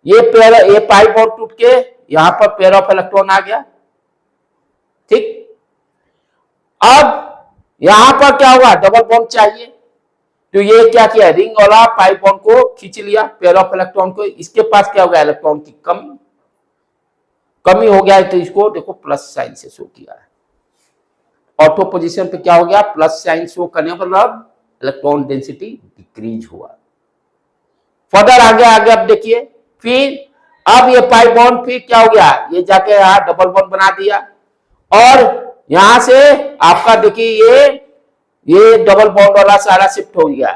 ये पाई बॉन्ड टूट के यहां पर पेयर ऑफ इलेक्ट्रॉन आ गया, ठीक। अब यहां पर क्या हुआ, डबल बॉन्ड चाहिए, तो ये क्या किया, रिंग वाला पाई बॉन्ड को खींच लिया पेयर ऑफ इलेक्ट्रॉन को। इसके पास क्या हो गया, इलेक्ट्रॉन की कमी हो गया है, तो इसको देखो प्लस साइन से शो किया है। ऑर्थो पोजीशन पे क्या हो गया, प्लस साइन शो करने पर मतलब इलेक्ट्रॉन डेंसिटी डिक्रीज हुआ। फर्दर आगे अब देखिए, फिर अब ये पाई बॉन्ड फिर क्या हो गया, ये जाके यहां डबल बॉन्ड बना दिया, और यहां से आपका देखिए ये डबल बॉन्ड वाला सारा शिफ्ट हो गया।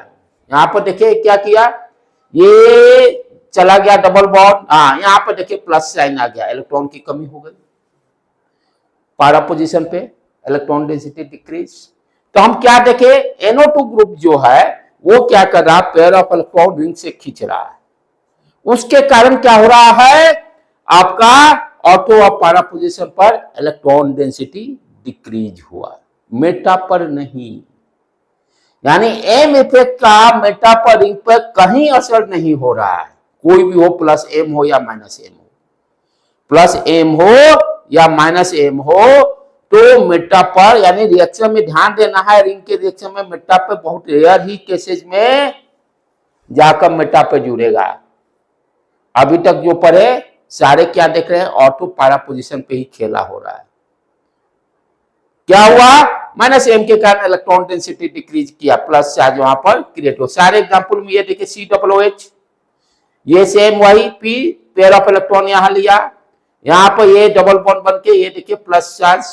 यहां पर देखिए क्या किया, ये चला गया डबल बॉन्ड, हाँ यहां पर देखिए प्लस साइन आ गया, इलेक्ट्रॉन की कमी हो गई पैरा पोजीशन पे, इलेक्ट्रॉन डेंसिटी डिक्रीज। तो हम क्या देखे, NO2 ग्रुप जो है वो क्या कर रहा है, पेयर ऑफ इलेक्ट्रॉन रिंग से खींच रहा है। उसके कारण क्या हो रहा है, आपका ऑर्थो और पैरा पोजीशन पर इलेक्ट्रॉन डेंसिटी डिक्रीज हुआ, मेटा पर नहीं। यानी एम इफेक्ट का मेटा पर रिंग पर कहीं असर नहीं हो रहा है, कोई भी हो, प्लस एम हो या माइनस एम हो, प्लस एम हो या माइनस एम हो, तो मेटा पर, यानी रिएक्शन में ध्यान देना है, रिंग के रिएक्शन में मेटा पे बहुत रेयर ही केसेस में जाकर मेटा पे जुड़ेगा। अभी तक जो पढ़े सारे क्या देख रहे हैं, ऑर्थो पैरा पोजीशन पे ही खेला हो रहा है। क्या हुआ, माइनस एम के कारण इलेक्ट्रॉन डेंसिटी डिक्रीज किया, प्लस चार्ज वहां पर क्रिएट हो। सारे एग्जांपल में ये देखिए COOH, ये सेम वही P, पेयर ऑफ इलेक्ट्रॉन यहां लिया, यहां पर ये डबल बॉन्ड बन के ये देखिए प्लस चार्ज,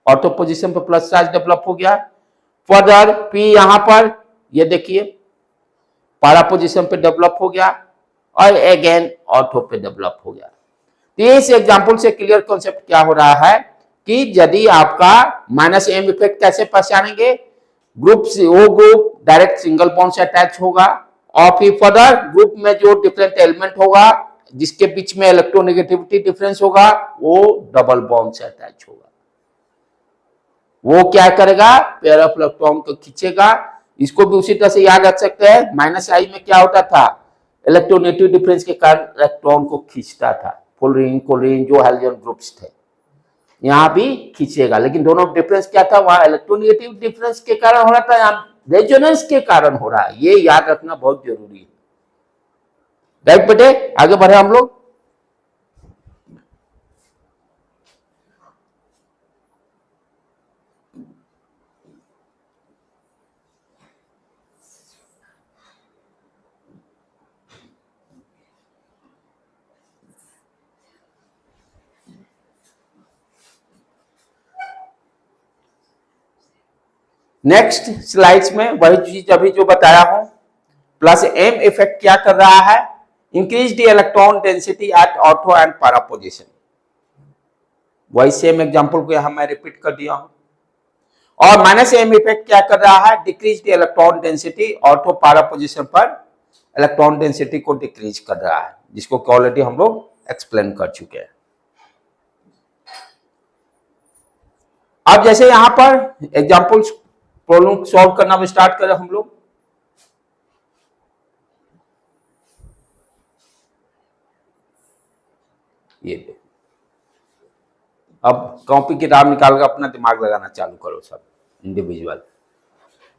ऑर्थो पोजीशन पर प्लस चार्ज डेवलप हो गया। फर्दर P यहां पर ये देखिए पैरा पोजीशन पे डेवलप हो गया, और अगेन ऑर्थो पे डेवलप हो गया। तो इस एग्जांपल से क्लियर कॉन्सेप्ट क्या हो रहा है कि यदि आपका माइनस एम इफेक्ट कैसे पहचानेंगे, ग्रुप से वो ग्रुप डायरेक्ट सिंगल बॉन्ड से अटैच होगा, और फिर फर्दर ग्रुप में जो डिफरेंट एलिमेंट होगा जिसके बीच में इलेक्ट्रोनेगेटिविटी डिफरेंस होगा, वो डबल बॉन्ड से अटैच होगा। वो क्या करेगा, पेयर ऑफ इलेक्ट्रॉन को खींचेगा। इसको भी उसी तरह से याद रख सकते हैं, माइनस आई में क्या होता था, इलेक्ट्रोनेगेटिव डिफरेंस के कारण इलेक्ट्रॉन को खींचता था, फ्लोरीन क्लोरीन जो हैलोजन ग्रुप्स थे, यहां भी खींचेगा। लेकिन दोनों डिफरेंस क्या था, वहां इलेक्ट्रोनेगेटिव डिफरेंस के कारण हो रहा था, यहाँ रेजोनेंस के कारण हो रहा है। ये याद रखना बहुत जरूरी है, राइट बेटे। आगे बढ़े हम लोग। नेक्स्ट स्लाइड्स में वही चीज अभी जो बताया हूं, प्लस एम इफेक्ट क्या कर रहा है, increase the electron density at ortho and para position. वही सेम एग्जांपल को यहां मैं रिपीट कर दिया हूं। और माइनस एम इफेक्ट क्या कर रहा है, decrease the electron density, ortho para position पर इलेक्ट्रॉन डेंसिटी को डिक्रीज कर रहा है, जिसको ऑलरेडी हम लोग एक्सप्लेन कर चुके हैं। अब जैसे यहां पर एग्जांपल्स प्रॉब्लम सॉल्व करना भी स्टार्ट करें हम लोग। ये देखो, अब कॉपी किताब निकाल कर अपना दिमाग लगाना चालू करो सब individual.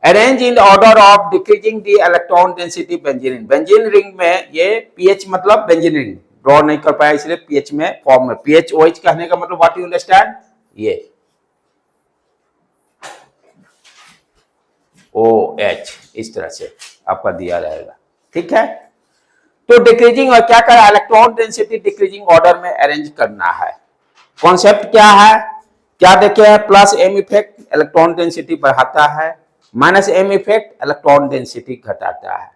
Arrange in order of decreasing the electron density benzene. Benzene ring में ये पीएच मतलब बेंजीन रिंग ड्रॉ नहीं कर पाया, इसलिए पीएच में फॉर्म में, पीएच ओएच कहने का मतलब व्हाट यू अंडरस्टैंड, ये OH इस तरह से आपका दिया रहेगा, ठीक है। तो डिक्रीजिंग और क्या करा, इलेक्ट्रॉन डेंसिटी डिक्रीजिंग ऑर्डर में अरेंज करना है। कॉन्सेप्ट क्या है, क्या देखे, plus M effect electron density बढ़ाता है, minus M effect electron density घटाता है।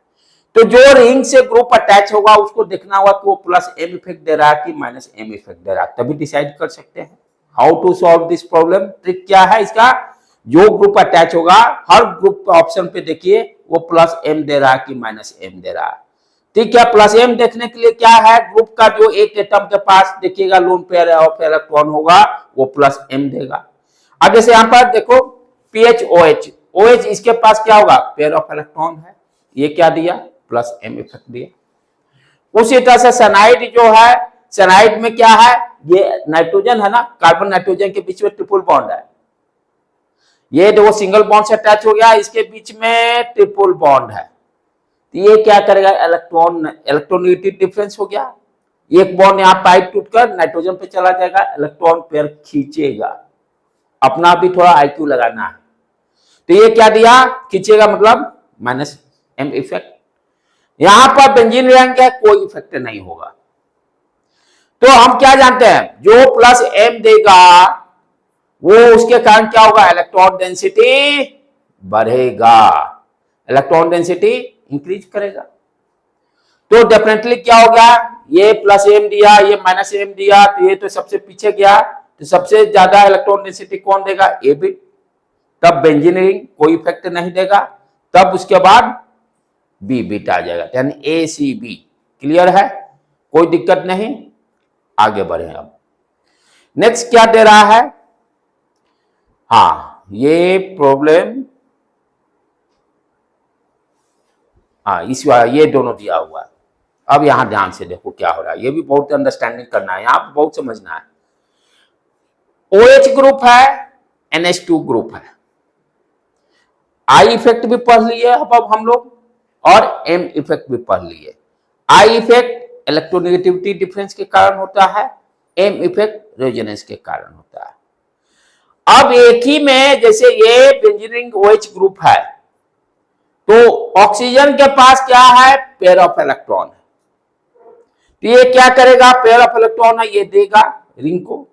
तो जो रिंग से ग्रुप अटैच होगा उसको देखना होगा कि वो प्लस एम इफेक्ट दे रहा है कि माइनस एम इफेक्ट दे रहा है, तभी डिसाइड कर सकते हैं। How to solve this problem, trick क्या है इसका, जो ग्रुप अटैच होगा हर ग्रुप ऑप्शन पे देखिए वो प्लस एम दे रहा है कि माइनस एम दे रहा है। ठीक है, प्लस एम देखने के लिए क्या है, ग्रुप का जो एक एटम के पास देखिएगा लोन पेयर ऑफ इलेक्ट्रॉन होगा वो प्लस एम देगा। अब जैसे यहां पर देखो PHOH, OH इसके पास क्या होगा, पेयर ऑफ इलेक्ट्रॉन है, ये क्या दिया, प्लस एम इफेक्ट दिया। उसी तरह से सनाइड जो है, सनाइड में क्या है, ये नाइट्रोजन है ना, कार्बन नाइट्रोजन के बीच में ट्रिपल बॉन्ड है, ये देखो सिंगल बॉन्ड से अटैच हो गया, इसके बीच में ट्रिपल बॉन्ड है, तो ये क्या करेगा, इलेक्ट्रोनेगेटिव डिफरेंस हो गया, एक बॉन्ड यहाँ पाइप टूटकर नाइट्रोजन पे चला जाएगा, इलेक्ट्रॉन पेयर खींचेगा। अपना भी थोड़ा IQ लगाना है, तो ये क्या दिया, खींचेगा मतलब माइनस एम इफेक्ट। यहां पर बेंजीन रिंग है, कोई इफेक्ट नहीं होगा। तो हम क्या जानते हैं, जो प्लस एम देगा वो उसके कारण क्या होगा, इलेक्ट्रॉन डेंसिटी बढ़ेगा, इलेक्ट्रॉन डेंसिटी इंक्रीज करेगा। तो डेफिनेटली क्या हो गया, ये प्लस एम दिया, ये माइनस एम दिया, तो ये तो सबसे पीछे गया, तो सबसे ज्यादा इलेक्ट्रॉन डेंसिटी कौन देगा, ए बिट, तब बेंजीन रिंग कोई इफेक्ट नहीं देगा, तब उसके बाद बी बिट आ जाएगा, यानी ACB। क्लियर है, कोई दिक्कत नहीं, आगे बढ़े। अब नेक्स्ट क्या दे रहा है, हाँ ये प्रॉब्लम, हाँ इस ये दोनों दिया हुआ है। अब यहां ध्यान से देखो क्या हो रहा है, ये भी बहुत अंडरस्टैंडिंग करना है, यहां बहुत समझना है। OH ग्रुप है, NH2 ग्रुप है, I इफेक्ट भी पढ़ लिए अब हम लोग, और M इफेक्ट भी पढ़ लिए। I इफेक्ट इलेक्ट्रोनेगेटिविटी डिफरेंस के कारण होता है, M इफेक्ट रेजोनेंस के कारण होता है। अब एक ही में जैसे ये बेंजीन रिंग OH ग्रुप है, तो ऑक्सीजन के पास क्या है, पेयर ऑफ इलेक्ट्रॉन है, तो ये क्या करेगा, पेयर ऑफ इलेक्ट्रॉन है, ये देगा रिंग को,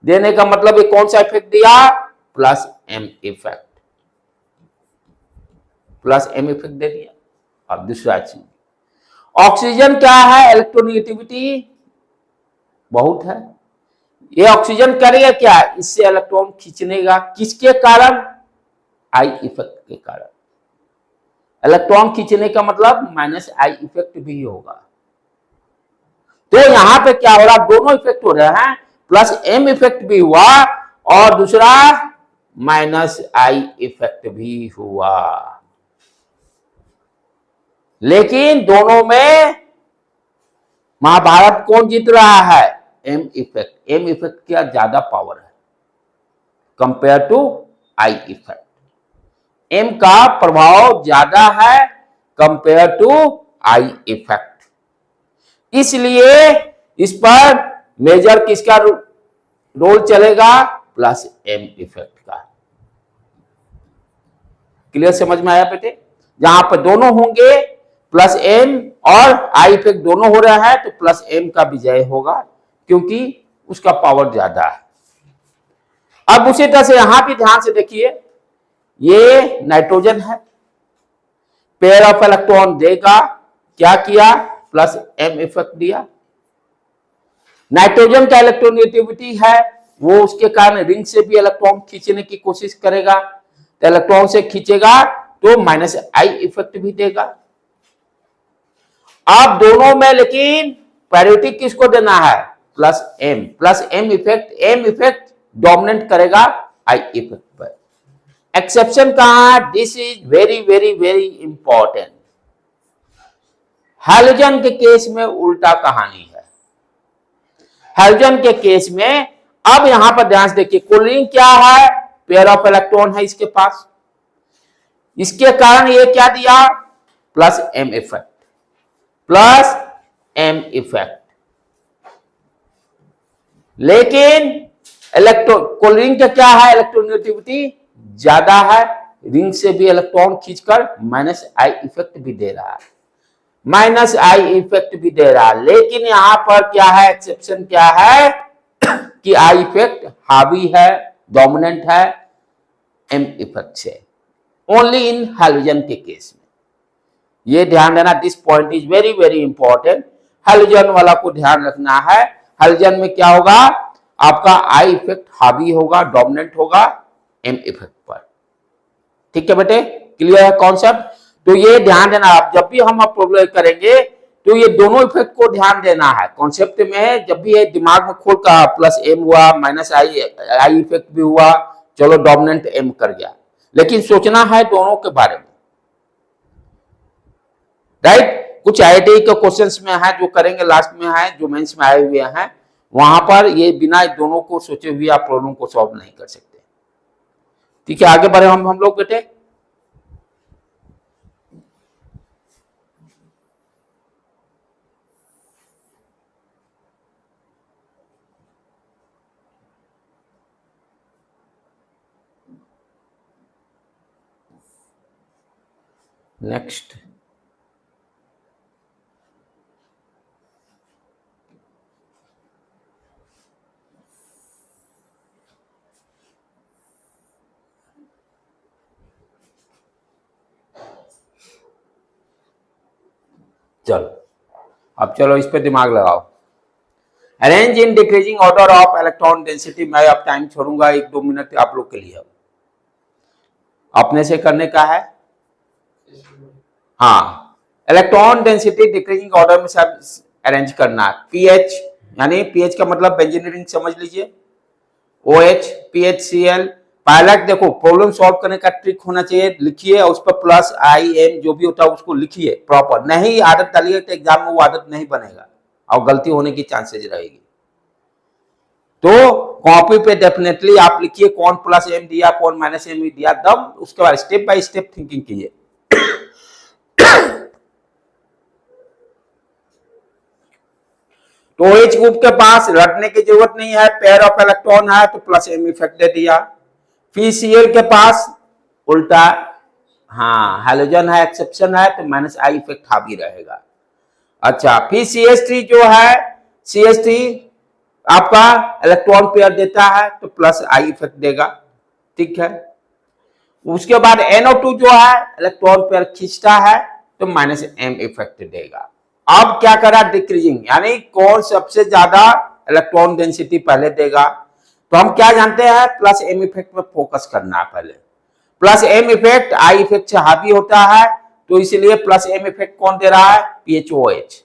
देने का मतलब ये कौन सा इफेक्ट दिया, plus M effect, plus M effect दे दिया। अब दूसरा चीज, ऑक्सीजन क्या है, इलेक्ट्रोनेगेटिविटी बहुत है, ये ऑक्सीजन करेगा क्या, इससे इलेक्ट्रॉन खींचने का, किसके कारण, आई इफेक्ट के कारण। इलेक्ट्रॉन खींचने का मतलब माइनस आई इफेक्ट भी होगा। तो यहां पे क्या हो रहा, दोनों इफेक्ट हो रहे हैं, प्लस एम इफेक्ट भी हुआ और दूसरा माइनस आई इफेक्ट भी हुआ, लेकिन दोनों में महाभारत कौन जीत रहा है, एम इफेक्ट। एम इफेक्ट क्या ज्यादा पावर है compare to I effect, M का प्रभाव ज्यादा है कंपेयर टू आई इफेक्ट, इसलिए इस पर मेजर किसका रोल चलेगा, प्लस एम इफेक्ट का। क्लियर, समझ में आया बेटे, जहां पर दोनों होंगे प्लस एम और आई इफेक्ट दोनों हो रहा है, तो प्लस एम का विजय होगा क्योंकि उसका पावर ज्यादा है। अब उसी तरह से यहां भी ध्यान से देखिए, ये नाइट्रोजन है, पेयर ऑफ इलेक्ट्रॉन देगा, क्या किया, प्लस एम इफेक्ट दिया। नाइट्रोजन का इलेक्ट्रोनेगेटिविटी है, वो उसके कारण रिंग से भी इलेक्ट्रॉन खींचने की कोशिश करेगा, तो इलेक्ट्रॉन से खींचेगा तो माइनस आई इफेक्ट भी देगा। अब दोनों में लेकिन प्रायोरिटी किसको देना है, plus M effect, M effect dominate करेगा आई इफेक्ट पर। एक्सेप्शन कहां, this is very very very important. Halogen के केस में उल्टा कहानी है। हैलोजन के केस में अब यहां पर ध्यान से देखिए, क्लोरीन क्या है, पेयर ऑफ इलेक्ट्रॉन है इसके पास, इसके कारण ये क्या दिया, plus M effect, plus M effect. लेकिन क्लोरीन का क्या है, इलेक्ट्रोनेगेटिविटी ज्यादा है, रिंग से भी इलेक्ट्रॉन खींचकर माइनस आई इफेक्ट भी दे रहा है, माइनस आई इफेक्ट भी दे रहा है। लेकिन यहां पर क्या है, एक्सेप्शन क्या है कि आई इफेक्ट हावी है, डोमिनेंट है एम इफेक्ट से। ओनली इन हैलोजन के केस में। ये ध्यान देना, this point is very very important. Halogen वाला को ध्यान रखना है। हैलोजन में क्या होगा, आपका आई इफेक्ट हावी होगा, डोमिनेंट होगा एम इफेक्ट पर। ठीक है बेटे, क्लियर है कॉन्सेप्ट? तो ये ध्यान देना, आप जब भी हम प्रॉब्लम करेंगे तो ये दोनों इफेक्ट को ध्यान देना है कॉन्सेप्ट में। जब भी ये दिमाग में खोल का प्लस एम हुआ माइनस आई इफेक्ट भी हुआ, चलो डोमिनेंट एम कर गया, लेकिन सोचना है दोनों के बारे में, राइट? कुछ आईआईटी के क्वेश्चंस में है जो करेंगे लास्ट में है, जो मेंस में आए हुए हैं, वहां पर ये बिना दोनों को सोचे हुए आप प्रॉब्लम को सॉल्व नहीं कर सकते। ठीक है, आगे बढ़े हम लोग बेटे। नेक्स्ट, चलो अब चलो इस पे दिमाग लगाओ। Arrange in decreasing order of electron density. मैं अब टाइम छोड़ूंगा 1-2 मिनट आप लोग के लिए, अपने से करने का है। हाँ, इलेक्ट्रॉन डेंसिटी डिक्रीजिंग ऑर्डर में सब अरेंज करना है। पीएच यानी पीएच का मतलब बेंजीन रिंग समझ लीजिए, OH, PHCl। पायलट देखो, प्रॉब्लम सॉल्व करने का ट्रिक होना चाहिए, लिखिए और उस पर प्लस IM जो भी होता है उसको लिखिए प्रॉपर। नहीं आदत डालिए तो एग्जाम में वो आदत नहीं बनेगा और गलती होने की चांसेस रहेगी। तो कॉपी पे डेफिनेटली आप लिखिए कौन प्लस एम दिया कौन माइनस एम दिया, तब उसके बाद स्टेप बाय स्टेप थिंकिंग कीजिए। तो OH ग्रुप के पास रटने की जरूरत नहीं है, पेयर ऑफ इलेक्ट्रॉन है तो प्लस एम इफेक्ट दे दिया। PCl के पास उल्टा, हाँ हैलोजन है एक्सेप्शन है तो माइनस आई इफेक्ट हावी रहेगा। अच्छा, फिर CH3 जो है, CH3 आपका इलेक्ट्रॉन पेयर देता है तो प्लस आई इफेक्ट देगा। ठीक है, उसके बाद NO2 जो है इलेक्ट्रॉन पेयर खींचता है तो माइनस एम इफेक्ट देगा। अब क्या करा, डिक्रीजिंग यानी कौन सबसे ज्यादा इलेक्ट्रॉन डेंसिटी पहले देगा। तो हम क्या जानते हैं, प्लस एम इफेक्ट में फोकस करना है पहले। Plus M effect I effect से हावी होता है, तो इसलिए प्लस एम इफेक्ट कौन दे रहा है, PHOH।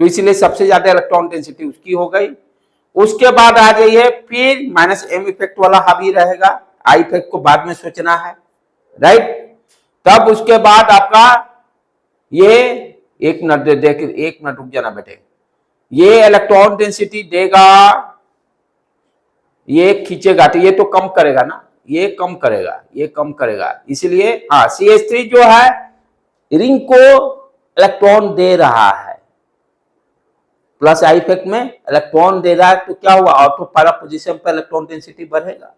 तो इसलिए सबसे ज्यादा इलेक्ट्रॉन डेंसिटी उसकी हो गई। उसके बाद आ जाइए, फिर माइनस एम इफेक्ट वाला हावी रहेगा, आई इफेक्ट को बाद में सोचना है, राइट? तब उसके बाद आपका ये एक मिनट रुक जाना बेटे, ये इलेक्ट्रॉन डेंसिटी देगा, ये खींचेगा तो ये तो कम करेगा ना, ये कम करेगा, ये कम करेगा। इसलिए हाँ, CH3 जो है रिंग को इलेक्ट्रॉन दे रहा है, प्लस आई इफेक्ट में इलेक्ट्रॉन दे रहा है, तो क्या हुआ, ऑर्थो पैरा पोजीशन पर इलेक्ट्रॉन डेंसिटी बढ़ेगा।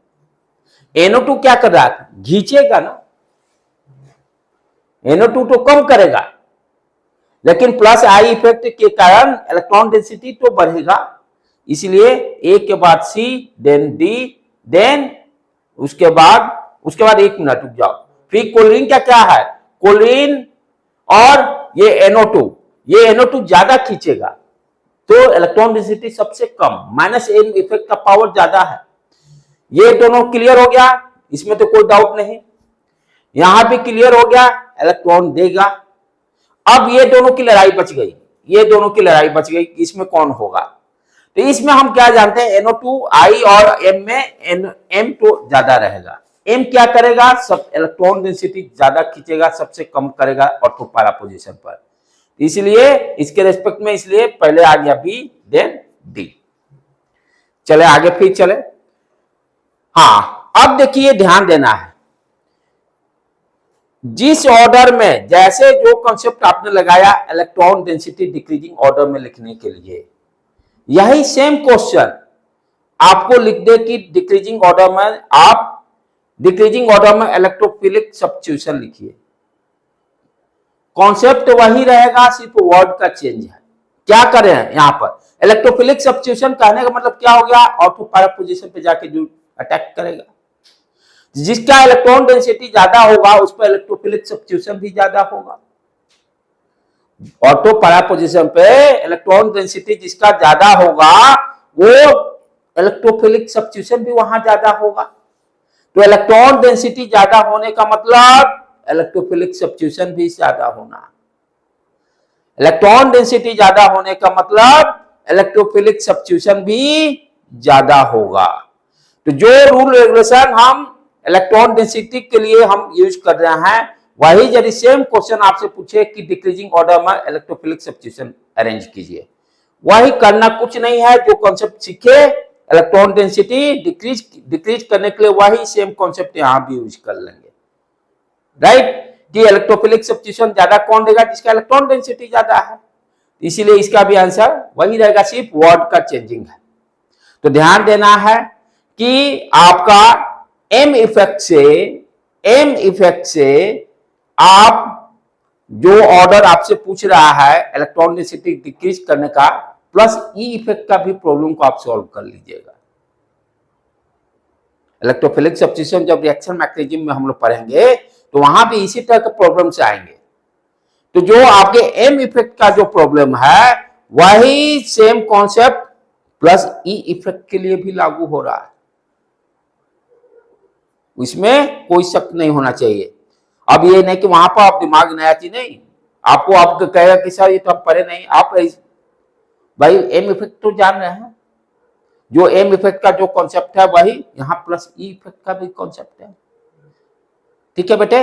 NO2 क्या कर रहा है, खींचेगा ना, NO2 तो कम करेगा, लेकिन प्लस आई इफेक्ट के कारण इलेक्ट्रॉन डेंसिटी तो बढ़ेगा। इसलिए ए के बाद C, देन D, देन उसके बाद 1 मिनट रुक जाओ, फिर कोलिन क्या है, कोलिन और ये NO2 ज्यादा खींचेगा तो इलेक्ट्रॉन डेंसिटी सबसे कम, माइनस एम इफेक्ट का पावर ज्यादा है। ये दोनों क्लियर हो गया, इसमें तो कोई डाउट नहीं। यहां भी क्लियर हो गया, इलेक्ट्रॉन देगा। अब ये दोनों की लड़ाई बच गई, ये दोनों की लड़ाई बच गई, इसमें कौन होगा। तो इसमें हम क्या जानते हैं, NO2 I और M में M तो ज्यादा रहेगा। M क्या करेगा, सब इलेक्ट्रॉन डेंसिटी ज्यादा खींचेगा, सबसे कम करेगा ऑर्थो पैरा पोजीशन पर। इसलिए इसके रेस्पेक्ट में इसलिए पहले आ गया B, देन D। चले आगे, फिर चले। हाँ, अब देखिए ध्यान देना है, जिस ऑर्डर में जैसे जो कॉन्सेप्ट आपने लगाया इलेक्ट्रॉन डेंसिटी डिक्रीजिंग ऑर्डर में लिखने के लिए, यही सेम क्वेश्चन आपको लिख दे कि डिक्रीजिंग ऑर्डर में आप डिक्रीजिंग ऑर्डर में इलेक्ट्रोफिलिक सब्स्टिट्यूशन लिखिए, कॉन्सेप्ट वही रहेगा, सिर्फ वर्ड का चेंज है। क्या करें यहां पर, इलेक्ट्रोफिलिक सब्स्टिट्यूशन कहने का मतलब क्या हो गया, ऑर्थो पैरा पोजीशन पे जाके जो अटैक करेगा। जिसका इलेक्ट्रॉन डेंसिटी ज्यादा होगा उस पर इलेक्ट्रोफिलिक सब्स्टिट्यूशन भी ज्यादा होगा। ऑटो पैरा पोजीशन पे इलेक्ट्रॉन डेंसिटी जिसका ज्यादा होगा वो इलेक्ट्रोफिलिक सब्स्टिट्यूशन भी वहां ज्यादा होगा। तो इलेक्ट्रॉन डेंसिटी ज्यादा होने का मतलब इलेक्ट्रोफिलिक सब्स्टिट्यूशन भी ज्यादा होना। इलेक्ट्रॉन डेंसिटी ज्यादा होने का मतलब इलेक्ट्रोफिलिक सब्स्टिट्यूशन भी ज्यादा होगा। तो जो रूल रेगुलेशन हम इलेक्ट्रॉन डेंसिटी के लिए हम यूज कर रहे हैं वही यदि सेम क्वेश्चन आपसे पूछे कि डिक्रीजिंग ऑर्डर में इलेक्ट्रोफिलिक सब्स्टिट्यूशन अरेंज कीजिए, वही करना कुछ नहीं है। जो कॉन्सेप्ट सीखे इलेक्ट्रॉन डेंसिटी डिक्रीज करने के लिए वही सेम कॉन्सेप्ट यहां भी यूज कर लेंगे, राइट। कि इलेक्ट्रोफिलिक सब्स्टिट्यूशन ज्यादा कौन देगा, जिसका इलेक्ट्रॉन डेंसिटी ज्यादा है। इसीलिए इसका भी आंसर वही रहेगा, सिर्फ वर्ड का चेंजिंग है। तो ध्यान देना है कि आपका एम इफेक्ट से आप जो ऑर्डर आपसे पूछ रहा है इलेक्ट्रॉन डेंसिटी डिक्रीज करने का प्लस ई इफेक्ट का भी प्रॉब्लम को आप सॉल्व कर लीजिएगा। इलेक्ट्रोफिलिक सब्स्टिट्यूशन जब रिएक्शन मैकेनिज्म में हम लोग पढ़ेंगे तो वहां भी इसी तरह के प्रॉब्लम से आएंगे। तो जो आपके एम इफेक्ट का जो प्रॉब्लम है वही same concept plus E effect के लिए भी लागू हो रहा है, इसमें कोई शक नहीं होना चाहिए। अब ये नहीं कि वहां पर आप दिमाग नया चीज नहीं, आपको कहेगा कि सर ये तो हम पढ़े नहीं। आप भाई एम इफेक्ट तो जान रहे हैं, जो एम इफेक्ट का जो कॉन्सेप्ट है वही यहाँ प्लस ई इफेक्ट का भी कॉन्सेप्ट है। ठीक है बेटे,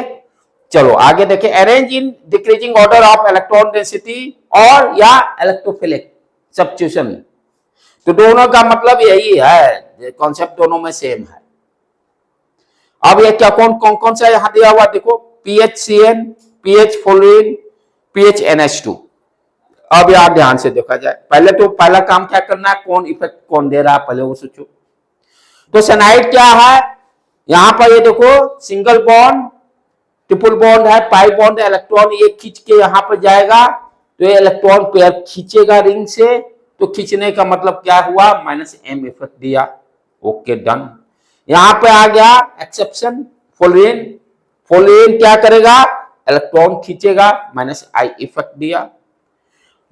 चलो आगे देखें। Arrange in decreasing order of electron density और या इलेक्ट्रोफिलिक सब्स्टिट्यूशन। तो दोनों का मतलब यही है, कॉन्सेप्ट दोनों में सेम है। अब ये क्या कौन कौन सा यहां दिया हुआ देखो, PHCN, PH फ्लोरीन, PHNH2। अब यार ध्यान से देखा जाए, पहले तो पहला काम क्या करना है, कौन इफेक्ट कौन दे रहा है पहले वो सोचो। तो साइनाइड क्या है, यहां पर ये देखो सिंगल बॉन्ड ट्रिपल बॉन्ड है, पाई बॉन्ड है, इलेक्ट्रॉन ये खींच के यहां पर जाएगा तो ये इलेक्ट्रॉन पेयर खींचेगा रिंग से, तो खींचने का मतलब क्या हुआ, -m इफेक्ट दिया। Okay done. यहां पे आ गया एक्सेप्शन, फ्लोरीन क्या करेगा, इलेक्ट्रॉन खींचेगा, -I इफेक्ट दिया।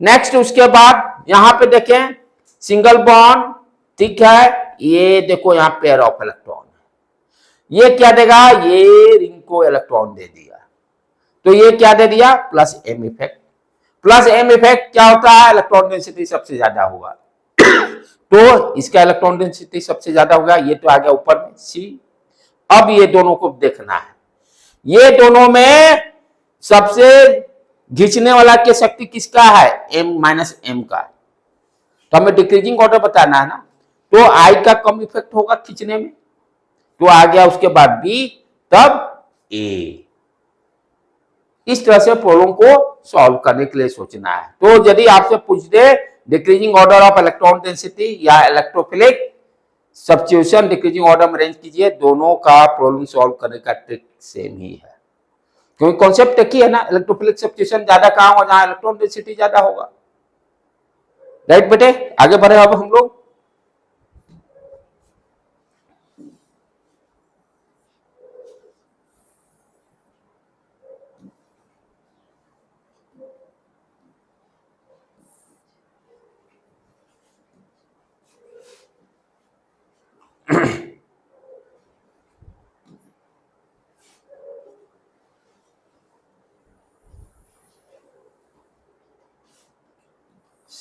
नेक्स्ट उसके बाद यहां पे देखें सिंगल बॉन्ड, ठीक है, ये देखो यहां पेयर ऑफ इलेक्ट्रॉन, ये क्या देगा, ये रिंग को इलेक्ट्रॉन दे दिया, तो ये क्या दे दिया, +m इफेक्ट। +m इफेक्ट क्या होता है, इलेक्ट्रॉन डेंसिटी सबसे ज्यादा होगा तो इसका इलेक्ट्रॉन डेंसिटी सबसे ज्यादा होगा, ये तो आ गया ऊपर में C। अब ये दोनों को देखना है, ये दोनों में सबसे खींचने वाला की शक्ति किसका है, m का। तो हमें डिक्रीजिंग ऑर्डर बताना है ना, तो I का कम इफेक्ट होगा खींचने में, तो आ गया उसके बाद B, तब A। इस तरह से प्रॉब्लम को सॉल्व करने के लिए सोचना है। तो यदि आपसे पूछ दे decreasing order of electron density या इलेक्ट्रोफिलिक सब्स्टिट्यूशन डिक्रीजिंग ऑर्डर में अरेंज कीजिए, दोनों का प्रॉब्लम सॉल्व करने का ट्रिक सेम ही है, क्योंकि कॉन्सेप्ट एक ही है ना, इलेक्ट्रोफिलिक सब्स्टिट्यूशन ज्यादा कहां होगा, जहां इलेक्ट्रॉन डेंसिटी ज्यादा होगा। राइट बेटे, आगे बढ़े अब हम लोग।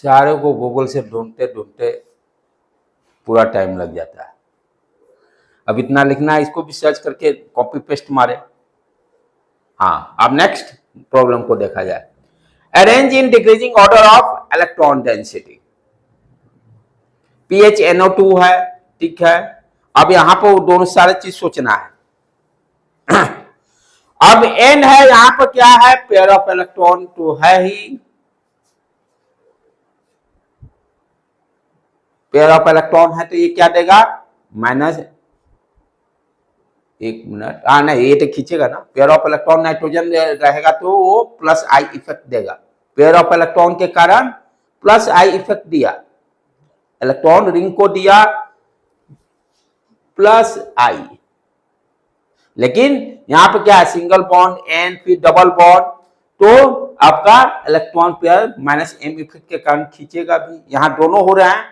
सारे को गूगल से ढूंढते ढूंढते पूरा टाइम लग जाता है। अब इतना लिखना है, इसको भी सर्च करके कॉपी पेस्ट मारे। हाँ, अब नेक्स्ट प्रॉब्लम को देखा जाए। Arrange in decreasing order of electron density, PHNO2 है, ठीक है। अब यहां पर दोनों सारे चीज सोचना है। अब N है, यहां पर क्या है, पेयर ऑफ इलेक्ट्रॉन तो है ही, पेयर ऑफ इलेक्ट्रॉन है तो ये क्या देगा, एक मिनट, नहीं ये तो खींचेगा ना, पेयर ऑफ इलेक्ट्रॉन नाइट्रोजन रहेगा तो वो +I इफेक्ट देगा, पेयर ऑफ इलेक्ट्रॉन के कारण +I इफेक्ट दिया, इलेक्ट्रॉन रिंग को दिया +I। लेकिन यहाँ पे क्या है, सिंगल बॉन्ड एन फिर डबल बॉन्ड, तो आपका electron pair minus M effect के कारण खींचेगा भी। यहाँ दोनों हो रहे हैं,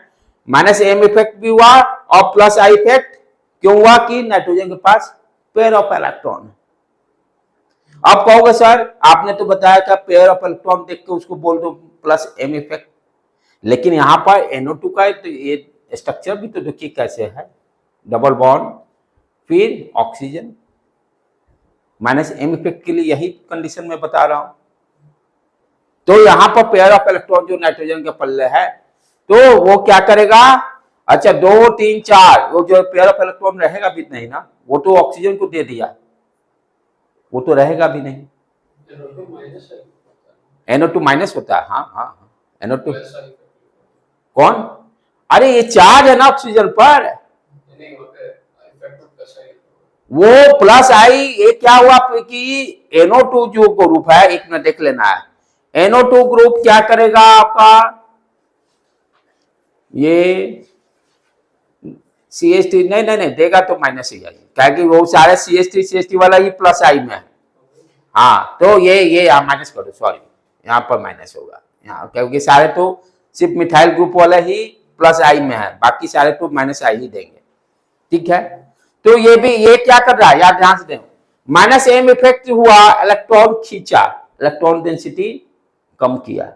माइनस एम इफेक्ट भी हुआ और प्लस आई इफेक्ट। क्यों हुआ कि नाइट्रोजन के पास पेयर ऑफ इलेक्ट्रॉन है। आप कहोगे सर आपने तो बताया था पेयर ऑफ इलेक्ट्रॉन देख के उसको बोल दो प्लस एम इफेक्ट, लेकिन यहाँ पर NO2 का तो ये स्ट्रक्चर भी तो देखिए कैसे है, डबल बॉन्ड फिर ऑक्सीजन, माइनस एम इफेक्ट के लिए यही कंडीशन में बता रहा हूं। तो यहाँ पर पेयर ऑफ इलेक्ट्रॉन जो नाइट्रोजन के पल्ले है, तो वो क्या करेगा, अच्छा 2 3 4 वो जो पेयर ऑफ इलेक्ट्रॉन रहेगा भी नहीं ना, वो तो ऑक्सीजन को दे दिया, वो तो रहेगा भी नहीं। NO2 माइनस होता है, हाँ हाँ हाँ, NO2 कौन, अरे ये चार्ज है ना ऑक्सीजन पर, वो प्लस आई, ये क्या हुआ कि NO2 जो ग्रुप है, एक में देख लेना है, NO2 ग्रुप क्या करेगा आपका, ये CH3 नहीं नहीं नहीं देगा तो माइनस ही आएगी, क्या कि वो सारे CH3 वाला ही प्लस आई में है। हाँ तो ये यहाँ माइनस करो, सॉरी यहाँ पर माइनस होगा यहाँ, क्योंकि सारे तो सिर्फ मिथाइल ग्रुप वाला ही प्लस आई में है, बाकी सारे तो माइनस आई ही देंगे, ठीक है। तो ये भी, ये क्या कर रहा है यार ध्यान से दें, माइनस एम इफेक्ट हुआ, इलेक्ट्रॉन खींचा, इलेक्ट्रॉन डेंसिटी कम किया।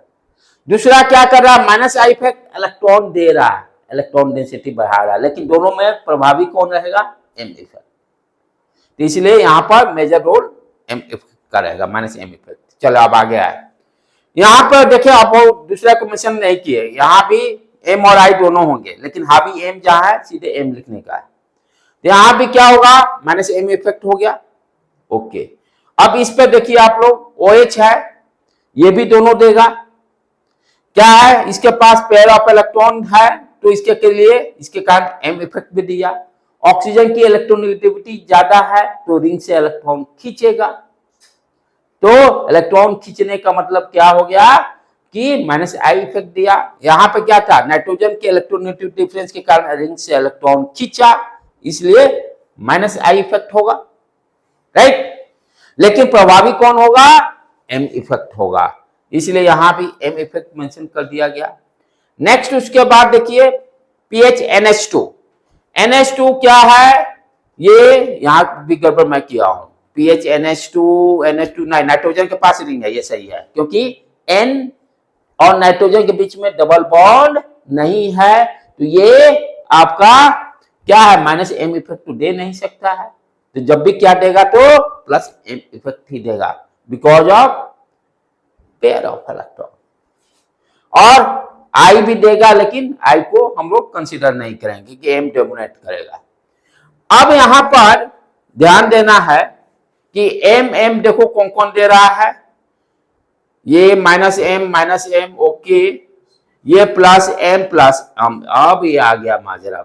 दूसरा क्या कर रहा है, माइनस आई इफेक्ट इलेक्ट्रॉन दे रहा है, इलेक्ट्रॉन डेंसिटी बढ़ा रहा है, लेकिन दोनों में प्रभावी कौन रहेगा, एम इफेक्ट। तो इसलिए यहाँ पर मेजर रोल एम इफेक्ट का रहेगा, माइनस एम इफेक्ट। चलो अब आगे आए, यहाँ पर देखिए आप दूसरा को मेंशन नहीं किए, यहाँ भी एम और आई दोनों होंगे, लेकिन हाँ भी एम जहां है सीधे एम लिखने का है, तो यहां भी क्या होगा, माइनस एम इफेक्ट हो गया, ओके। अब इस पे देखिए आप लोग, OH है, ये भी दोनों देगा, क्या है, इसके पास पेयर ऑफ इलेक्ट्रॉन है, तो इसके के लिए इसके कारण एम इफेक्ट भी दिया। ऑक्सीजन की इलेक्ट्रोनेगेटिविटी ज्यादा है, तो रिंग से इलेक्ट्रॉन खींचेगा, तो इलेक्ट्रॉन खींचने का मतलब क्या हो गया कि माइनस आई इफेक्ट दिया। यहां पे क्या था, नाइट्रोजन के इलेक्ट्रोनेगेटिव डिफरेंस के कारण रिंग से इलेक्ट्रॉन खींचा, इसलिए माइनस आई इफेक्ट होगा, राइट। लेकिन प्रभावी कौन होगा, एम इफेक्ट होगा, इसलिए यहां भी एम इफेक्ट मेंशन कर दिया गया। नेक्स्ट उसके बाद देखिए PHNH2, NH2 क्या है, ये यहां भी गड़बड़ मैं किया हूं, PHNH2 NH2 नाइट्रोजन के पास रिंग है, ये सही है, क्योंकि N और नाइट्रोजन के बीच में डबल बॉन्ड नहीं है, तो ये आपका क्या है, माइनस एम इफेक्ट तो दे नहीं सकता है, तो जब भी क्या देगा तो प्लस एम इफेक्ट ही देगा, because of pair of electron. और आई भी देगा, लेकिन आई को हम लोग कंसीडर नहीं करेंगे कि एम डोमिनेट करेगा। अब यहां पर ध्यान देना है कि एम देखो कौन कौन दे रहा है, ये माइनस एम ओके, ये प्लस एम प्लस, अब ये आ गया माजरा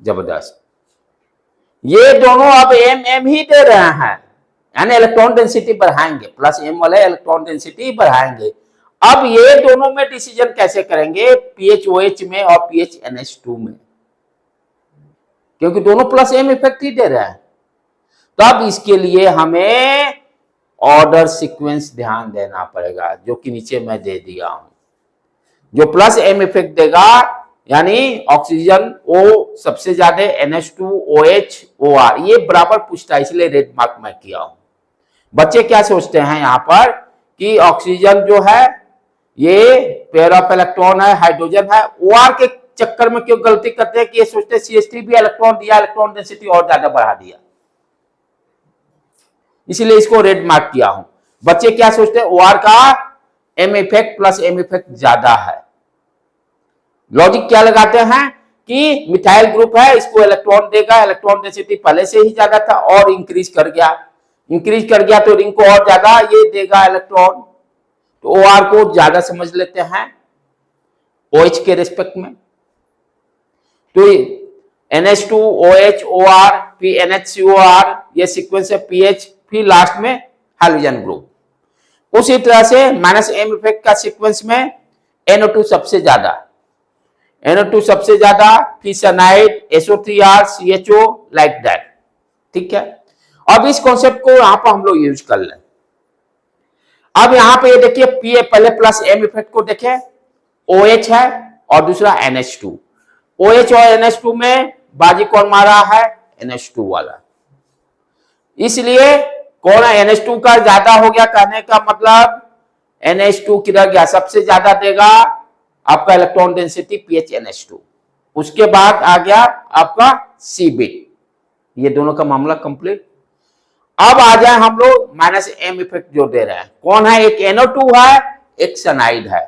जबरदस्त, ये दोनों अब एम ही दे रहे हैं, यानी इलेक्ट्रॉन डेंसिटी बढ़ाएंगे, प्लस एम वाले इलेक्ट्रॉन डेंसिटी बढ़ाएंगे। अब ये दोनों में डिसीजन कैसे करेंगे, PHOH में और PHNH2 में, क्योंकि दोनों प्लस एम इफेक्ट ही दे रहे हैं। तो अब इसके लिए हमें ऑर्डर सीक्वेंस ध्यान देना पड़ेगा, जो कि नीचे मैं दे दिया हूं। जो प्लस एम इफेक्ट देगा, यानी ऑक्सीजन O सबसे ज्यादा, NH2 OH OR, ये बराबर पूछता है, इसलिए रेड मार्क मैं किया हूं। बच्चे क्या सोचते हैं यहाँ पर कि ऑक्सीजन जो है ये पेयर ऑफ इलेक्ट्रॉन है, हाइड्रोजन है, OR के चक्कर में क्यों गलती करते हैं कि ये सोचते हैं CH3 भी इलेक्ट्रॉन दिया, इलेक्ट्रॉन डेंसिटी और ज्यादा बढ़ा दिया, इसलिए इसको रेड मार्क किया हूं। बच्चे क्या सोचते हैं, OR का M effect plus M effect ज्यादा है। लॉजिक क्या लगाते हैं कि मिथाइल ग्रुप है, इसको इलेक्ट्रॉन देगा, इलेक्ट्रॉन डेंसिटी पहले से ही ज्यादा था और इंक्रीज कर गया तो रिंग को और ज्यादा ये देगा इलेक्ट्रॉन, तो OR को ज्यादा समझ लेते हैं OH के रिस्पेक्ट में। तो NH2 OH OR फिर NHCOR, ये सीक्वेंस है PH, फिर लास्ट में हाइड्रोजन ग्रुप। उसी तरह से माइनस एम इफेक्ट का सीक्वेंस में NO2 सबसे ज्यादा, NO2 सबसे ज्यादा, फिर cyanide, SO3R, CHO, like that, ठीक है। अब इस कॉन्सेप्ट को यहां पर हम लोग यूज कर लें। अब यहां पे ये देखिए पी पहले प्लस एम इफेक्ट को देखें, OH है और दूसरा NH2। OH और NH2 में बाजी कौन मारा है? NH2 वाला। इसलिए कौन है? NH2 का ज्यादा हो गया, कहने का मतलब NH2 किधर गया? सबसे ज्यादा देगा आपका इलेक्ट्रॉन डेंसिटी PHNH2। उसके बाद आ गया आपका C बिट। ये दोनों का मामला कंप्लीट। अब आ जाए हम लोग माइनस एम इफेक्ट जो दे रहे हैं, कौन है? एक NO2 है, एक सनाइड है।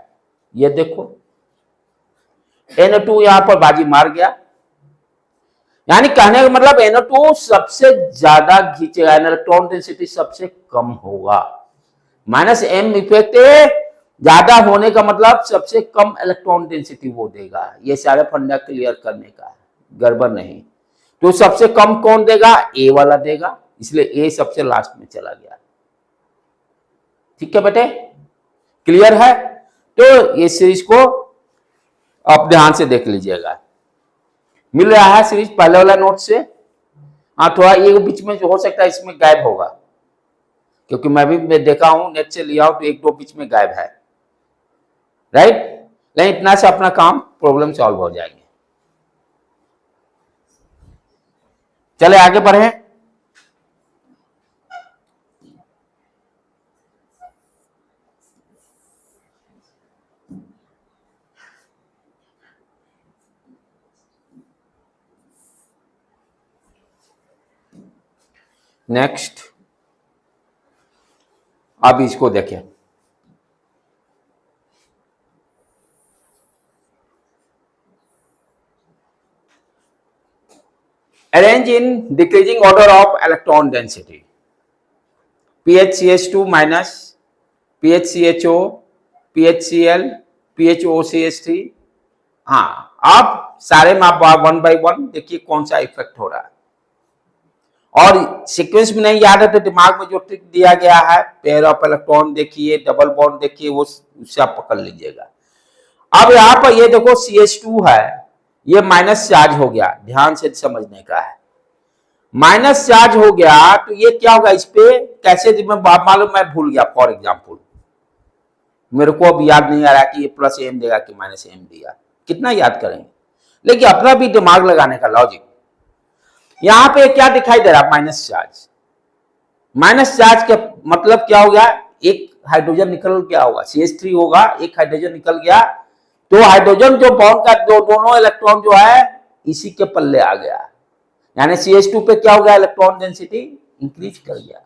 ये देखो NO2 यहां पर बाजी मार गया, यानी कहने का मतलब NO2 सबसे ज्यादा खींचेगा, इलेक्ट्रॉन डेंसिटी सबसे कम होगा। माइनस एम इफेक्ट ज्यादा होने का मतलब सबसे कम इलेक्ट्रॉन डेंसिटी वो देगा। ये सारे फंडा क्लियर करने का है, गड़बड़ नहीं। तो सबसे कम कौन देगा? ए वाला देगा, इसलिए ए सबसे लास्ट में चला गया। ठीक है बेटे, क्लियर है? तो ये सीरीज को आप ध्यान से देख लीजिएगा। मिल रहा है सीरीज पहले वाला नोट से? हाँ, थोड़ा ये बीच में जो हो सकता है इसमें गायब होगा, क्योंकि मैं देखा हूं नेट से लिया हूं तो एक दो बीच में गायब है, राइट? लेकिन इतना से अपना काम प्रॉब्लम सॉल्व हो जाएंगे। चले आगे बढ़े। नेक्स्ट अब इसको देखें। Arrange in decreasing order of electron density, PHCH2 minus, PHCHO, PHCl, PHOCH3। हाँ, आप सारे में आप 1 by 1 देखिए कौन सा इफेक्ट हो रहा है। और सीक्वेंस में नहीं याद है तो दिमाग में जो ट्रिक दिया गया है, पेयर ऑफ इलेक्ट्रॉन देखिए, डबल बॉन्ड देखिए, वो उससे आप पकड़ लीजिएगा। अब यहाँ पर ये देखो CH2 है, ये माइनस चार्ज हो गया, ध्यान से समझने का है। माइनस चार्ज हो गया तो ये क्या होगा? इस पे कैसे मालूम, मैं भूल गया। फॉर एग्जाम्पल मेरे को अब याद नहीं आ रहा कि ये प्लस एम देगा कि माइनस एम दिया, कितना याद करेंगे? लेकिन अपना भी दिमाग लगाने का लॉजिक। यहां पे क्या दिखाई दे रहा? Minus charge. माइनस चार्ज का मतलब क्या हो गया? एक हाइड्रोजन निकल गया होगा, CH3 होगा, एक हाइड्रोजन निकल गया, तो हाइड्रोजन जो बॉन्ड का दोनों इलेक्ट्रॉन जो है इसी के पल्ले आ गया, यानी CH2 पे क्या हो गया? इलेक्ट्रॉन डेंसिटी इंक्रीज कर गया।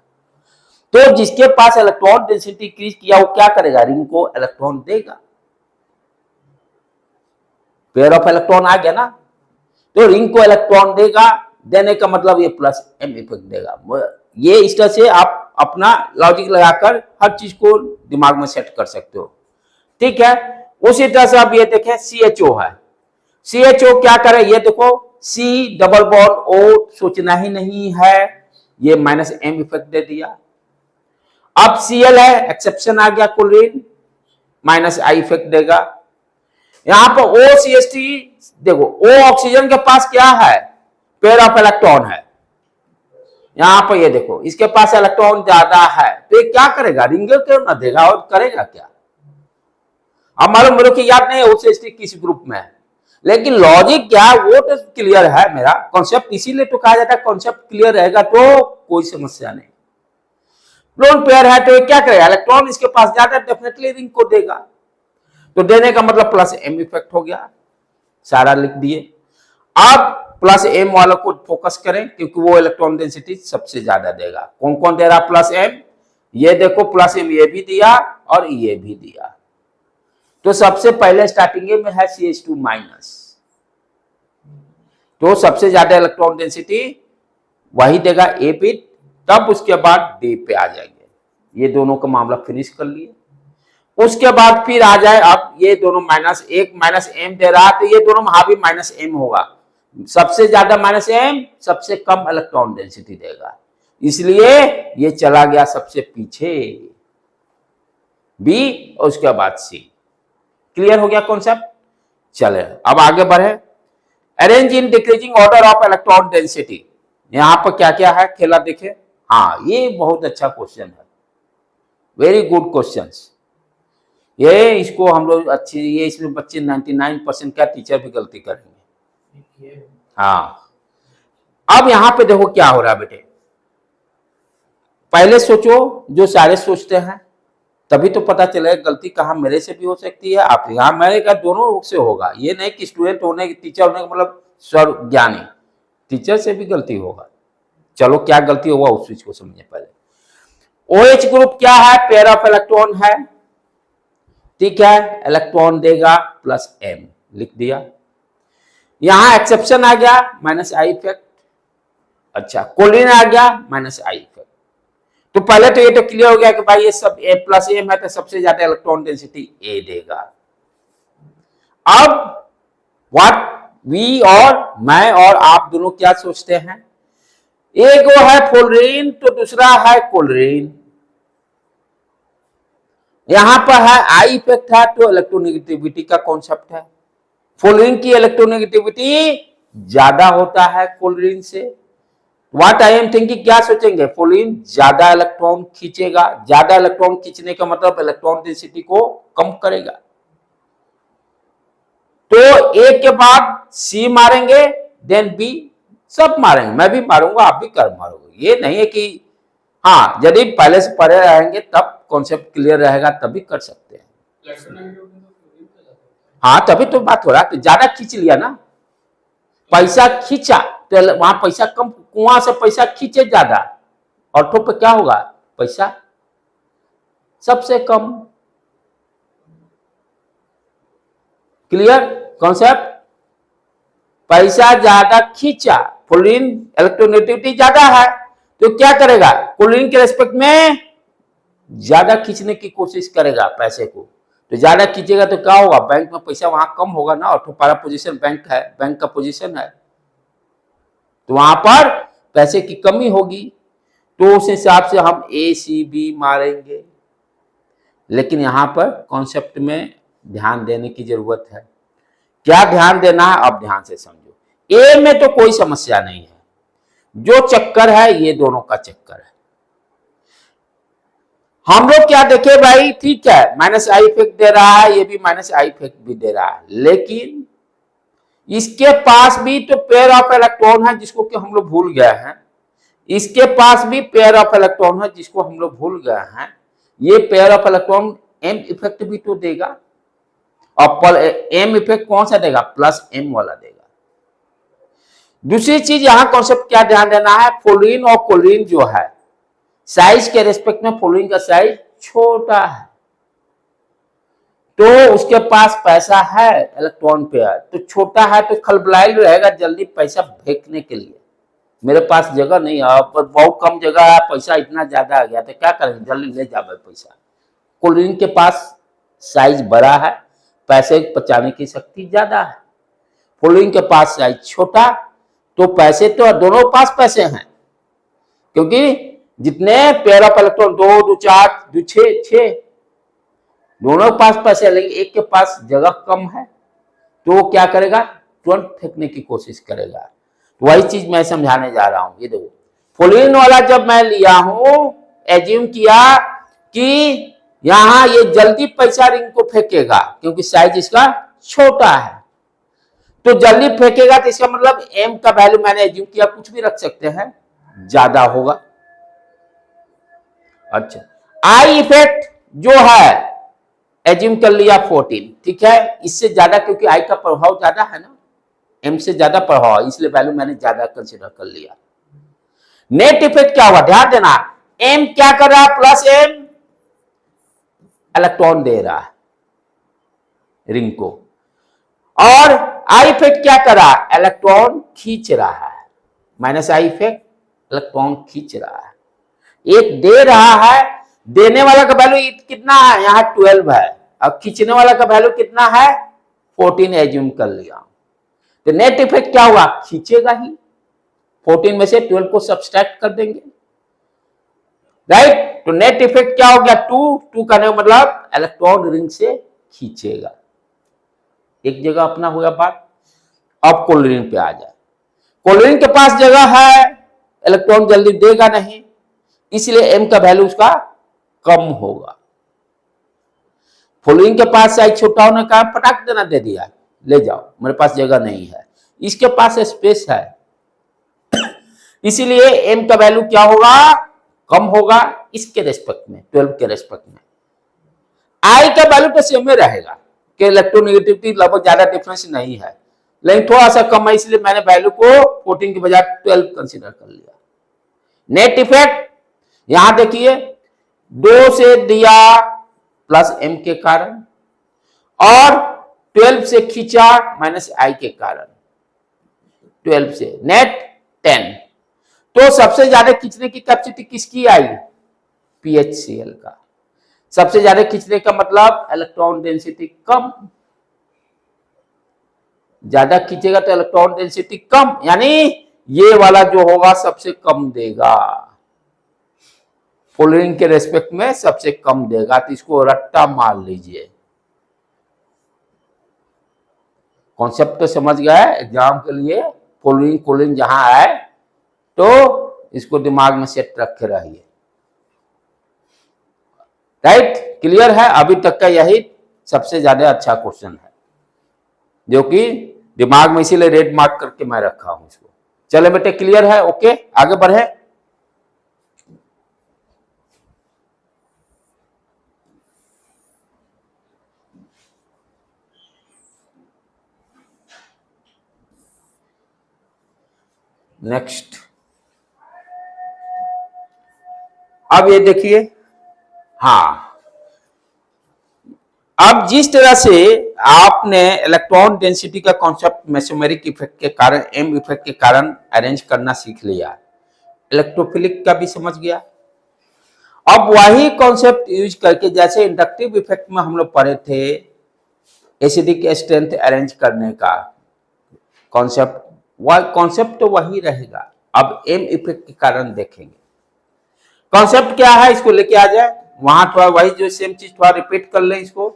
तो जिसके पास इलेक्ट्रॉन डेंसिटी इंक्रीज किया वो क्या करेगा? रिंग को इलेक्ट्रॉन देगा। पेयर ऑफ इलेक्ट्रॉन आ गया ना, तो रिंग को इलेक्ट्रॉन देगा। देने का मतलब ये प्लस एम इफेक्ट देगा। ये इस तरह से आप अपना लॉजिक लगाकर हर चीज को दिमाग में सेट कर सकते हो। ठीक है, उसी तरह से आप ये देखें CHO है, CHO क्या करे? ये देखो C डबल बॉन्ड O सोचना ही नहीं है, ये माइनस एम इफेक्ट दे दिया। अब Cl है, एक्सेप्शन आ गया, क्लोरीन माइनस आई इफेक्ट देगा। यहां पर OCH3 देखो, O ऑक्सीजन के पास क्या है? पेयर ऑफ इलेक्ट्रॉन है। यहां पर ये देखो इसके पास इलेक्ट्रॉन ज्यादा है, तो ये क्या करेगा? रिंग क्यों ना देगा, और करेगा क्या? अब मालूम मेरे को याद नहीं है OCH3 किस ग्रुप में है, लेकिन लॉजिक क्या है वो तो क्लियर है। मेरा कॉन्सेप्ट इसीलिए तो कहा जाता है, कॉन्सेप्ट क्लियर रहेगा तो कोई समस्या नहीं। लोन पेयर है तो ये क्या करेगा? इलेक्ट्रॉन इसके पास ज्यादा, डेफिनेटली रिंग को देगा। तो देने का मतलब प्लस एम इफेक्ट हो गया, सारा लिख दिए। अब प्लस एम वालों को फोकस करें, क्योंकि वो इलेक्ट्रॉन डेंसिटी सबसे ज्यादा देगा। कौन कौन दे रहा प्लस एम? ये देखो प्लस एम ये भी दिया और ये भी दिया। तो सबसे पहले स्टार्टिंग में है CH2 माइनस, तो सबसे ज्यादा इलेक्ट्रॉन डेंसिटी वही देगा ए बिट, तब उसके बाद डी पे आ जाएंगे। ये दोनों का मामला फिनिश कर लिए। उसके बाद फिर आ जाए, अब ये दोनों माइनस, एक माइनस एम दे रहा तो ये दोनों वहां भी माइनस एम होगा। सबसे ज्यादा माइनस एम, सबसे कम इलेक्ट्रॉन डेंसिटी देगा, इसलिए ये चला गया सबसे पीछे बी और उसके बाद सी। क्लियर हो गया कॉन्सेप्ट? चले अब आगे बढ़े। Arrange in decreasing order of electron density, यहां पर क्या क्या है खेला देखे। हाँ, ये बहुत अच्छा क्वेश्चन है, वेरी गुड क्वेश्चन। ये इसको हम लोग अच्छी, ये इसमें बच्चे 99% क्या टीचर भी गलती करेंगे। हाँ, अब यहां पे देखो क्या हो रहा है बेटे, पहले सोचो जो सारे सोचते हैं, तभी तो पता चलेगा गलती कहाँ मेरे से भी हो सकती है, आप यहाँ मैंने कहा दोनों से होगा। ये नहीं कि स्टूडेंट होने टीचर होने का मतलब सर्व ज्ञानी, टीचर से भी गलती होगा। चलो क्या गलती होगा उस चीज को समझे पहले। OH ग्रुप क्या है, पेयर ऑफ इलेक्ट्रॉन है, ठीक है, इलेक्ट्रॉन देगा +m, लिख दिया। यहां एक्सेप्शन आ गया -I इफेक्ट, अच्छा कोलिन आ गया -I इफेक्ट। तो पहले तो ये तो क्लियर हो गया कि भाई ये सब A+M है तो सबसे ज्यादा इलेक्ट्रॉन डेंसिटी A देगा। अब व्हाट वी और मैं और आप दोनों क्या सोचते हैं, एक वो है फ्लोरीन तो दूसरा है क्लोरीन, यहां पर है I इफेक्ट है तो इलेक्ट्रोनेगेटिविटी का कॉन्सेप्ट है, फ्लोरीन की इलेक्ट्रोनेगेटिविटी ज्यादा होता है क्लोरीन से। व्हाट आई एम थिंकिंग, क्या सोचेंगे, फ्लोरीन ज्यादा इलेक्ट्रॉन खींचेगा, ज्यादा इलेक्ट्रॉन खींचने का मतलब इलेक्ट्रॉन डेंसिटी को कम करेगा। तो एक के बाद C मारेंगे, देन B, सब मारेंगे, मैं भी मारूंगा, आप भी कर मारोगे। ये नहीं है कि हाँ यदि पहले से पढ़े रहेंगे तब कॉन्सेप्ट क्लियर रहेगा तभी कर सकते हैं। हाँ तभी तो बात हो रहा है, तो ज्यादा खींच लिया ना, पैसा खींचा तो वहां पैसा कम, कुआं से पैसा खींचे ज्यादा, ऑर्थो पे क्या होगा, पैसा सबसे कम। क्लियर कॉन्सेप्ट, पैसा ज्यादा खींचा, फ्लोरीन इलेक्ट्रोनेगेटिविटी ज्यादा है तो क्या करेगा, क्लोरीन के रेस्पेक्ट में ज्यादा खींचने की कोशिश करेगा पैसे को, तो ज्यादा खींचेगा तो क्या होगा, बैंक में पैसा वहां कम होगा ना, ऑर्थो पारा पोजीशन बैंक है, बैंक का पोजीशन है, तो वहां पर पैसे की कमी होगी, तो उस हिसाब से हम ACB मारेंगे। लेकिन यहां पर कॉन्सेप्ट में ध्यान देने की जरूरत है। क्या ध्यान देना है, अब ध्यान से समझो। A में तो कोई समस्या नहीं है, जो चक्कर है ये दोनों का चक्कर है। हम लोग क्या देखे भाई, ठीक है -I इफेक्ट दे रहा है, ये भी -I इफेक्ट भी दे रहा है, लेकिन इसके पास भी तो पेयर ऑफ इलेक्ट्रॉन है जिसको कि हम लोग भूल गए हैं, इसके पास भी पेयर ऑफ इलेक्ट्रॉन है जिसको हम लोग भूल गए हैं। ये pair of electron M effect भी तो देगा, और M इफेक्ट कौन सा देगा, +M वाला देगा। दूसरी चीज यहां कॉन्सेप्ट क्या ध्यान देना है, फ्लोरीन और क्लोरीन जो है साइज के रेस्पेक्ट में फ्लोरीन का साइज छोटा है, तो उसके पास पैसा है इलेक्ट्रॉन पेयर, तो छोटा है तो खलबलाइल रहेगा जल्दी पैसा फेंकने के लिए, मेरे पास जगह नहीं है, बहुत कम जगह है, पैसा इतना ज्यादा आ गया तो क्या करेंगे, जल्दी ले जाओ पैसा। क्लोरीन के पास साइज बड़ा है, पैसे बचाने की शक्ति ज्यादा है, फ्लोरीन के पास साइज छोटा, तो पैसे तो दोनों पास पैसे हैं, क्योंकि जितने पेयर ऑफ इलेक्ट्रॉन 2 2 4 2 6 दोनों के पास पैसे, लेकिन एक के पास जगह कम है, तो वो क्या करेगा, तुरंत फेंकने की कोशिश करेगा। वही चीज मैं समझाने जा रहा हूं। ये देखो फ्लोरीन वाला जब मैं लिया हूं, एज्यूम किया कि यहां ये जल्दी पैसा रिंग को फेंकेगा क्योंकि साइज इसका छोटा है, तो जल्दी फेंकेगा तो इसका मतलब M का वैल्यू मैंने एज्यूम किया, कुछ भी रख सकते हैं, ज्यादा होगा। अच्छा I इफेक्ट जो है एज्यूम कर लिया 14, ठीक है, इससे ज्यादा क्योंकि I का प्रभाव ज्यादा है ना, M से ज्यादा प्रभाव, इसलिए वैल्यू मैंने ज्यादा कंसिडर कर लिया। नेट इफेक्ट क्या हुआ, ध्यान देना, M क्या कर रहा है, +M इलेक्ट्रॉन दे रहा है रिंग को, और I इफेक्ट क्या कर रहा है, इलेक्ट्रॉन खींच रहा है, -I इफेक्ट इलेक्ट्रॉन खींच रहा है, एक दे रहा है, देने वाला का वैल्यू कितना है, यहाँ 12 है, अब खींचने वाला का वैल्यू कितना है, 14 एज्यूम कर लिया, तो नेट इफेक्ट क्या हुआ, खींचेगा ही, 14 में से 12 को सब्सट्रैक्ट कर देंगे, राइट, तो नेट इफेक्ट क्या हो गया, 2 करने का मतलब इलेक्ट्रॉन रिंग से खींचेगा। एक जगह अपना हुआ बात। अब क्लोरीन पे आ जाए, क्लोरीन के पास जगह है, इलेक्ट्रॉन जल्दी देगा नहीं, इसलिए m का वैल्यू उसका कम होगा। फ्लोरीन के पास साइज छोटा होने का पटाख देना दे दिया, ले जाओ, मेरे पास जगह नहीं है, इसके पास स्पेस है, इसीलिए m का वैल्यू क्या होगा, कम होगा इसके रेस्पेक्ट में, 12 के रेस्पेक्ट में। I का वैल्यू तो सेम ही रहेगा कि इलेक्ट्रोनेगेटिविटी लगभग ज्यादा डिफरेंस नहीं है, लेकिन थोड़ा सा कम है, इसलिए मैंने वैल्यू को 14 की बजाय 12 कंसीडर कर लिया। नेट इफेक्ट यहां देखिए 2 से दिया प्लस m के कारण और 12 से खींचा माइनस I के कारण, 12 से नेट 10। तो सबसे ज्यादा खींचने की कैपेसिटी किसकी आई, PHCl का। सबसे ज्यादा खींचने का मतलब इलेक्ट्रॉन डेंसिटी कम, ज्यादा खींचेगा तो इलेक्ट्रॉन डेंसिटी कम, यानी ये वाला जो होगा सबसे कम देगा, फ्लोरीन के रेस्पेक्ट में सबसे कम देगा, तो इसको रट्टा मार लीजिए। कॉन्सेप्ट तो समझ गया है एग्जाम के लिए, फ्लोरीन क्लोरीन जहां आए तो इसको दिमाग में सेट रख के रहिए। राइट, क्लियर है, अभी तक का यही सबसे ज्यादा अच्छा क्वेश्चन है, जो कि दिमाग में इसीलिए रेड मार्क करके मैं रखा हूं इसको। चले बेटे, क्लियर है, ओके, आगे बढ़े। नेक्स्ट, अब ये देखिए, हाँ, अब जिस तरह से आपने इलेक्ट्रॉन डेंसिटी का कॉन्सेप्ट मेसोमेरिक इफेक्ट के कारण, एम इफेक्ट के कारण अरेंज करना सीख लिया, इलेक्ट्रोफिलिक का भी समझ गया। अब वही कॉन्सेप्ट यूज करके, जैसे इंडक्टिव इफेक्ट में हम लोग पढ़े थे एसिडिक स्ट्रेंथ अरेंज करने का कॉन्सेप्ट, वह कॉन्सेप्ट तो वही रहेगा, अब एम इफेक्ट के कारण देखेंगे। कॉन्सेप्ट क्या है, इसको लेके आ जाए, वहां थोड़ा वही जो सेम चीज थोड़ा रिपीट कर लें इसको।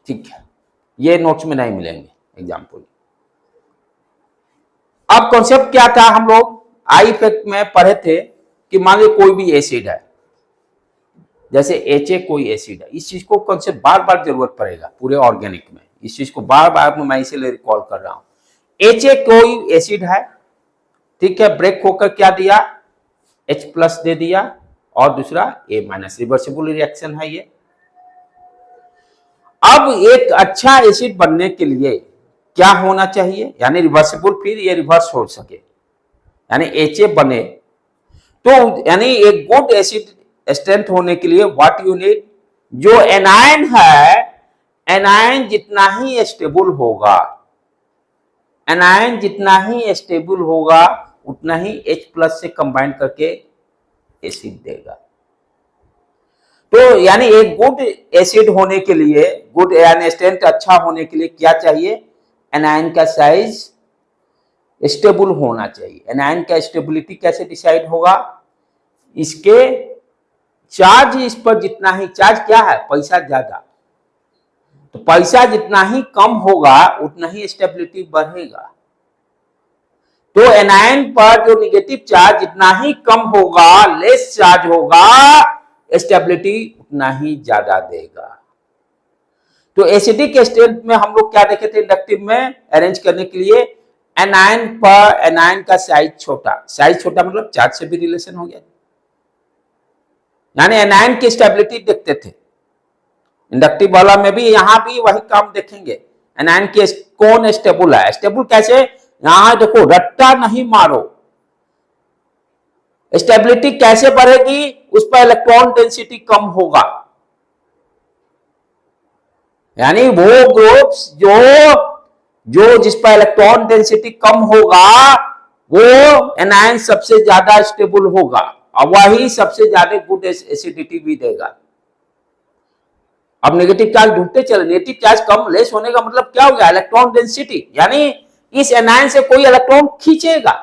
ठीक है, ये नोट्स में नहीं मिलेंगे एग्जाम्पल। अब कॉन्सेप्ट क्या था, हम लोग आई इफेक्ट में पढ़े थे कि मान लीजिए कोई भी एसिड है, जैसे HA कोई एसिड है, इस चीज को कॉन्सेप्ट बार बार जरूरत पड़ेगा पूरे ऑर्गेनिक में, इस चीज को बार बार मैं इसीलिए रिकॉल कर रहा हूं। HA कोई एसिड है, ठीक है, ब्रेक होकर क्या दिया, H+ दे दिया और दूसरा A-, रिवर्सिबल रिएक्शन है ये। अब एक अच्छा एसिड बनने के लिए क्या होना चाहिए, यानी रिवर्सिबल, फिर ये रिवर्स हो सके, यानी HA बने, तो यानी एक गुड एसिड स्ट्रेंथ होने के लिए व्हाट यू नीड, जो एनायन है, एनायन जितना ही स्टेबल होगा, एनायन जितना ही स्टेबल होगा उतना ही H+ से कंबाइन करके एसिड देगा। तो यानी एक गुड एसिड होने के लिए, गुड यानी स्ट्रेंथ अच्छा होने के लिए क्या चाहिए, एनायन का साइज स्टेबल होना चाहिए। एनायन का स्टेबिलिटी कैसे डिसाइड होगा, इसके चार्ज, इस पर जितना ही चार्ज क्या है, पैसा ज्यादा, तो पैसा जितना ही कम होगा उतना ही स्टेबिलिटी बढ़ेगा। तो एनायन पर जो निगेटिव चार्ज जितना ही कम होगा, लेस चार्ज होगा, स्टेबिलिटी उतना ही ज्यादा देगा। तो एसिडिक स्ट्रेंथ में हम लोग क्या देखे थे इंडक्टिव में अरेंज करने के लिए, एनायन पर एनायन का साइज छोटा, साइज छोटा मतलब चार्ज से भी रिलेशन हो गया, यानी एनायन की स्टेबिलिटी देखते थे। इंडक्टिव वाला में भी यहां भी वही काम देखेंगे, एनायन की कौन स्टेबल है, स्टेबल कैसे, यहां देखो रट्टा नहीं मारो, स्टेबिलिटी कैसे बढ़ेगी, उस पर इलेक्ट्रॉन डेंसिटी कम होगा, यानी वो ग्रुप्स जो जिस पर इलेक्ट्रॉन डेंसिटी कम होगा वो एनायन सबसे ज्यादा स्टेबल होगा और वही सबसे ज्यादा गुड एसिडिटी भी देगा। अब नेगेटिव चार्ज ढूंढते चले, नेगेटिव चार्ज कम लेस होने का मतलब क्या हो गया, इलेक्ट्रॉन डेंसिटी, यानी इस एनायन से कोई इलेक्ट्रॉन खींचेगा,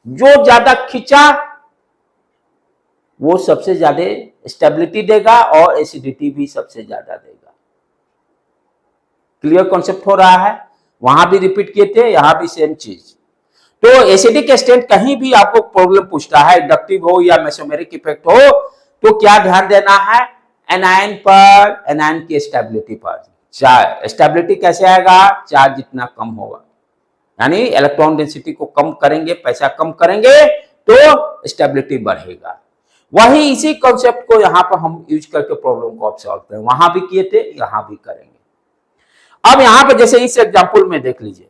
जो ज्यादा खींचा वो सबसे ज्यादा स्टेबिलिटी देगा और एसिडिटी भी सबसे ज्यादा देगा। क्लियर कॉन्सेप्ट हो रहा है। वहां भी रिपीट किए थे, यहां भी सेम चीज। तो एसिडिक स्टेट कहीं भी आपको प्रॉब्लम पूछता है, इंडक्टिव हो या मेसोमेरिक इफेक्ट हो, तो क्या ध्यान देना है, एनायन पर, एनायन की स्टेबिलिटी पर। चार्ज स्टेबिलिटी कैसे आएगा, चार्ज जितना कम होगा, यानी इलेक्ट्रॉन डेंसिटी को कम करेंगे, पैसा कम करेंगे तो स्टेबिलिटी बढ़ेगा। वही इसी कॉन्सेप्ट को यहां पर हम यूज करके प्रॉब्लम को सॉल्व करें, वहां भी किए थे, यहां भी करेंगे। अब यहां पर जैसे इस एग्जांपल में देख लीजिए,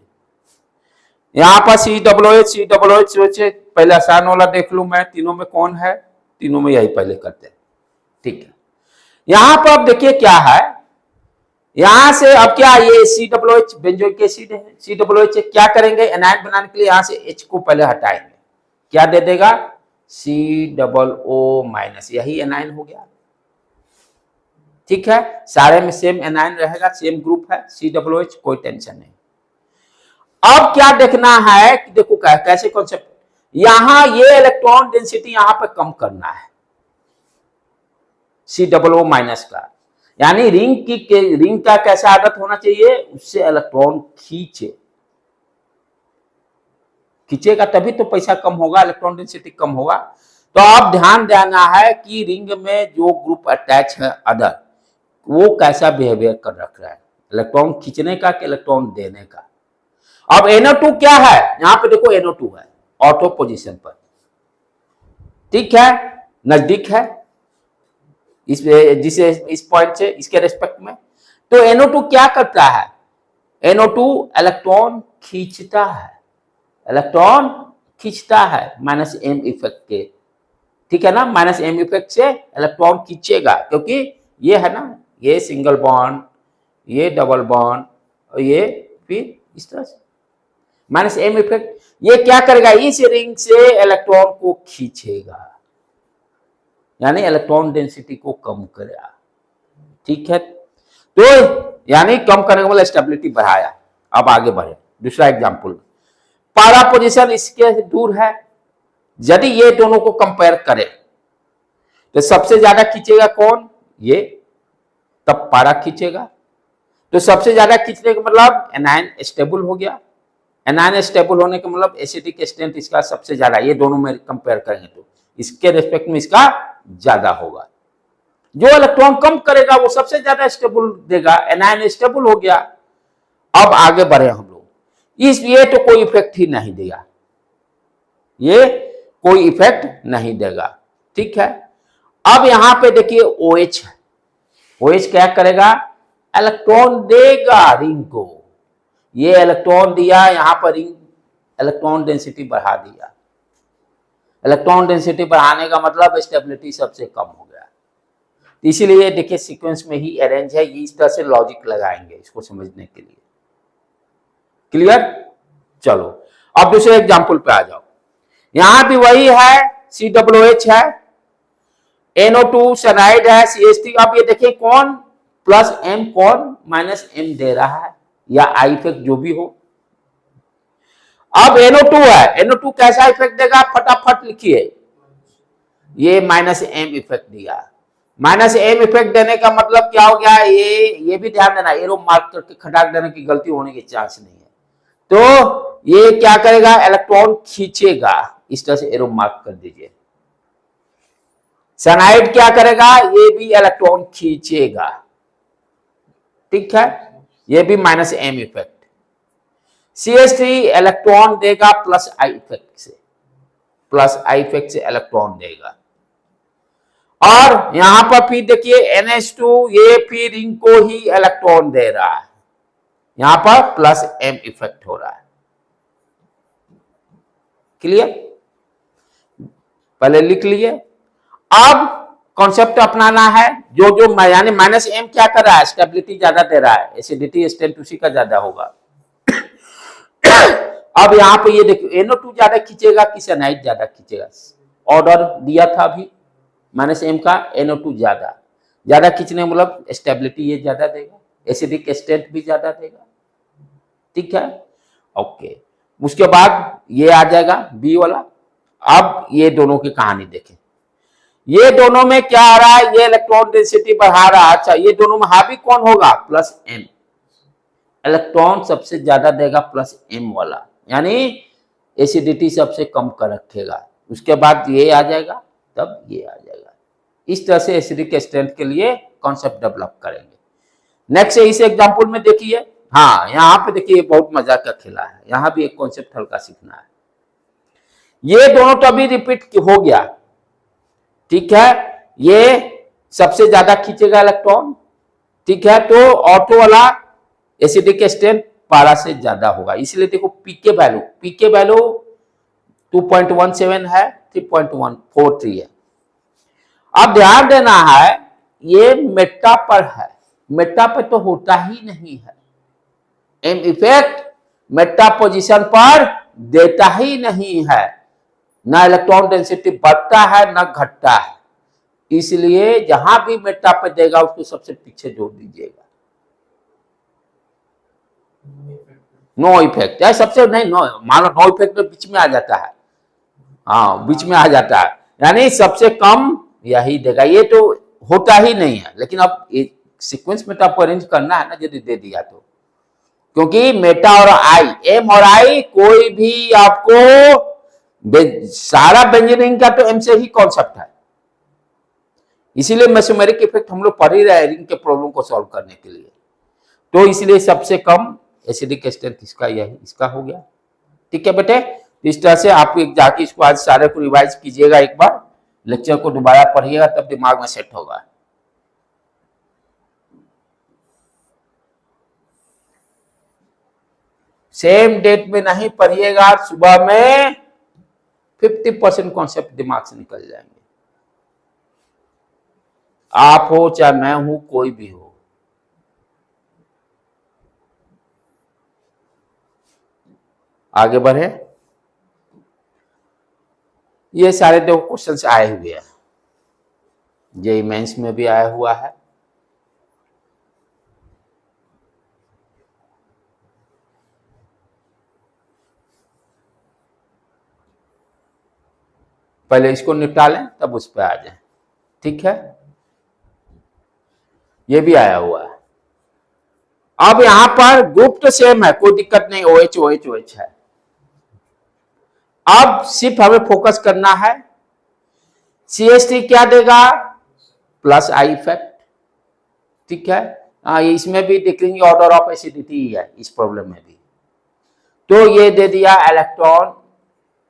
यहां पर COOH पहले आसान वाला देख लू मैं, तीनों में कौन है, तीनों में यही पहले करते हैं, ठीक है। यहां पर अब देखिए क्या है, यहां से अब क्या, ये COOH बेंजोइक एसिड है, COOH क्या करेंगे, एनायन बनाने के लिए यहां से H को पहले हटाएंगे, क्या दे देगा, COO-, यही एनायन हो गया, ठीक है। सारे में सेम एनायन रहेगा, सेम ग्रुप है COOH, कोई टेंशन नहीं। अब क्या देखना है कि देखो कैसे कॉन्सेप्ट, यहां ये इलेक्ट्रॉन डेंसिटी यहां पर कम करना है COO- का, यानी रिंग का कैसा आदत होना चाहिए, उससे इलेक्ट्रॉन खींचेगा तभी तो पैसा कम होगा, इलेक्ट्रॉन डेंसिटी कम होगा। तो अब ध्यान देना है कि रिंग में जो ग्रुप अटैच है अदर, वो कैसा बिहेवियर कर रख रहा है, इलेक्ट्रॉन खींचने का कि इलेक्ट्रॉन देने का। अब NO2 क्या है, यहां पे देखो NO2 है ऑटो पोजीशन पर, ठीक है, नजदीक है जिसे इस पॉइंट से इसके रेस्पेक्ट में। तो NO2 क्या करता है, NO2 इलेक्ट्रॉन खींचता है, -m इफेक्ट के, ठीक है ना, -m इफेक्ट से इलेक्ट्रॉन खींचेगा, क्योंकि ये है ना, ये सिंगल बॉन्ड, ये डबल बॉन्ड, और ये फिर इस तरह से -m इफेक्ट, ये क्या करेगा, इस रिंग से इलेक्ट्रॉन को खींचेगा, यानी इलेक्ट्रॉन डेंसिटी को कम करेगा, ठीक है। तो यानी कम करने का मतलब स्टेबिलिटी बढ़ाया। अब आगे बढ़े, दूसरा एग्जांपल, पारा पोजीशन इसके दूर है, यदि ये दोनों को कंपेयर करें तो सबसे ज्यादा खींचेगा कौन, ये, तब पारा खींचेगा। तो सबसे ज्यादा खींचने का मतलब एनायन स्टेबल हो गया, एनायन स्टेबल होने का मतलब एसिडिक स्ट्रेंथ इसका सबसे ज्यादा, ये दोनों में कंपेयर करेंगे तो इसके रेस्पेक्ट में इसका ज्यादा होगा। जो इलेक्ट्रॉन कम करेगा वो सबसे ज्यादा स्टेबल देगा, एनायन स्टेबल हो गया। अब आगे बढ़े हम लोग, ये तो कोई इफेक्ट ही नहीं देगा, ये कोई इफेक्ट नहीं देगा, ठीक है। अब यहां पे देखिए OH है, OH क्या करेगा, इलेक्ट्रॉन देगा रिंग को, ये इलेक्ट्रॉन दिया, यहां पर रिंग इलेक्ट्रॉन डेंसिटी बढ़ा दिया, इलेक्ट्रॉन डेंसिटी बढ़ाने का मतलब स्टेबिलिटी सबसे कम हो गया। इसीलिए देखिए सीक्वेंस में ही अरेंज है, इस तरह से लॉजिक लगाएंगे इसको समझने के लिए, क्लियर। चलो अब दूसरे एग्जांपल पे आ जाओ, यहां भी वही है, COOH है, NO2 साइनाइड है, CH3। अब ये देखिए कौन +m, कौन -m दे रहा है, या आई इफेक्ट जो भी हो। अब NO2 है, NO2 कैसा इफेक्ट देगा, फटाफट लिखिए, ये -m इफेक्ट दिया, -m इफेक्ट देने का मतलब क्या हो गया, ये भी ध्यान देना, एरो मार्क करके खटाक देने की गलती होने की चांस नहीं है। तो ये क्या करेगा, इलेक्ट्रॉन खींचेगा, इस तरह से एरो मार्क कर दीजिए। साइनाइड क्या करेगा, ये भी इलेक्ट्रॉन खींचेगा, ठीक है, ये भी -m इफेक्ट। CH3 इलेक्ट्रॉन देगा +I इफेक्ट से, +I इफेक्ट से इलेक्ट्रॉन देगा। और यहां पर फिर देखिए NH2, ये फिर रिंग को ही इलेक्ट्रॉन दे रहा है, यहां पर +m इफेक्ट हो रहा है, क्लियर, पहले लिख लिए। अब कॉन्सेप्ट अपनाना है, जो यानी -m क्या कर रहा है, स्टेबिलिटी ज्यादा दे रहा है, एसिडिटी स्ट्रेंथ उसी का ज्यादा होगा। अब यहां पे ये देखिए NO2 ज्यादा खींचेगा कि साइनाइड ज्यादा खींचेगा, ऑर्डर दिया था अभी, -m का, NO2 ज्यादा खींचने मतलब स्टेबिलिटी ये ज्यादा देगा, एसिडिक स्ट्रेंथ भी ज्यादा देगा, ठीक है, ओके। उसके बाद ये आ जाएगा बी वाला। अब ये दोनों की कहानी देखें, ये दोनों में क्या आ रहा है, ये इलेक्ट्रॉन डेंसिटी बढ़ा रहा है, अच्छा ये दोनों में हावी कौन होगा, +m, इलेक्ट्रॉन सबसे ज्यादा देगा प्लस m वाला, यानी एसिडिटी सबसे कम कर रखेगा। उसके बाद ये आ जाएगा, तब ये आ जाएगा। इस तरह से एसिडिक स्ट्रेंथ के लिए कॉन्सेप्ट डेवलप करेंगे। नेक्स्ट इस एग्जांपल में देखिए, हाँ यहाँ पे देखिए बहुत मजा का खेला है, यहाँ भी एक कॉन्सेप्ट हल्का सीखना है। ये दोनों तो अभी रिपीट हो गया, ठीक है। ये सबसे ज्यादा खींचेगा इलेक्ट्रॉन, ठीक है, तो ऑटो वाला एसिडिक स्ट्रेंथ पारा से ज्यादा होगा। इसलिए देखो पीके वैल्यू 2.17 है, 3.143 है। अब ध्यान देना है, ये मेटा पर है, मेटा पर तो होता ही नहीं है। एम इफेक्ट मेटा पोजीशन पर देता ही नहीं है, ना इलेक्ट्रॉन डेंसिटी बढ़ता है ना घटता है। इसलिए जहां भी मेटा पर देगा उसको सबसे पीछे जोड़ दीजिएगा। नो इफेक्ट है सबसे, नहीं नो, मानो नो इफेक्ट में बीच में आ जाता है, हाँ बीच में आ जाता है, यानी सबसे कम यही देगा। ये तो होता ही नहीं है, लेकिन अब सीक्वेंस में तो आपको अरेंज करना है ना, यदि दे दिया तो, क्योंकि मेटा और आई, एम और आई कोई भी आपको सारा बेंजीनियरिंग का तो एम से ही कॉन्सेप्ट है। इसीलिए मेसोमेरिक इफेक्ट हम लोग पढ़ ही रहे रिंग के प्रॉब्लम को सॉल्व करने के लिए। तो इसलिए सबसे कम एसिडिक स्ट्रेंथ इसका यही, इसका हो गया, ठीक है बेटे। इस तरह से आप जाके इसको आज सारे को रिवाइज कीजिएगा, एक बार लेक्चर को दोबारा पढ़िएगा, तब दिमाग में सेट होगा। सेम डेट में नहीं पढ़िएगा, सुबह में 50% कॉन्सेप्ट दिमाग से निकल जाएंगे। आप हो चाहे मैं हूं, कोई भी हो। आगे बढ़े, ये सारे दो क्वेश्चंस आए हुए हैं, जेईई मेंस में भी आया हुआ है। पहले इसको निपटा लें तब उस पर आ जाए, ठीक है। ये भी आया हुआ है। अब यहां पर ग्रुप तो सेम है, कोई दिक्कत नहीं, OH OH OH है। अब सिर्फ हमें फोकस करना है, CH3 क्या देगा, प्लस आई इफेक्ट, ठीक है। इसमें भी डिक्रीजिंग ऑर्डर ऑफ एसिडिटी है इस प्रॉब्लम में भी। तो ये दे दिया इलेक्ट्रॉन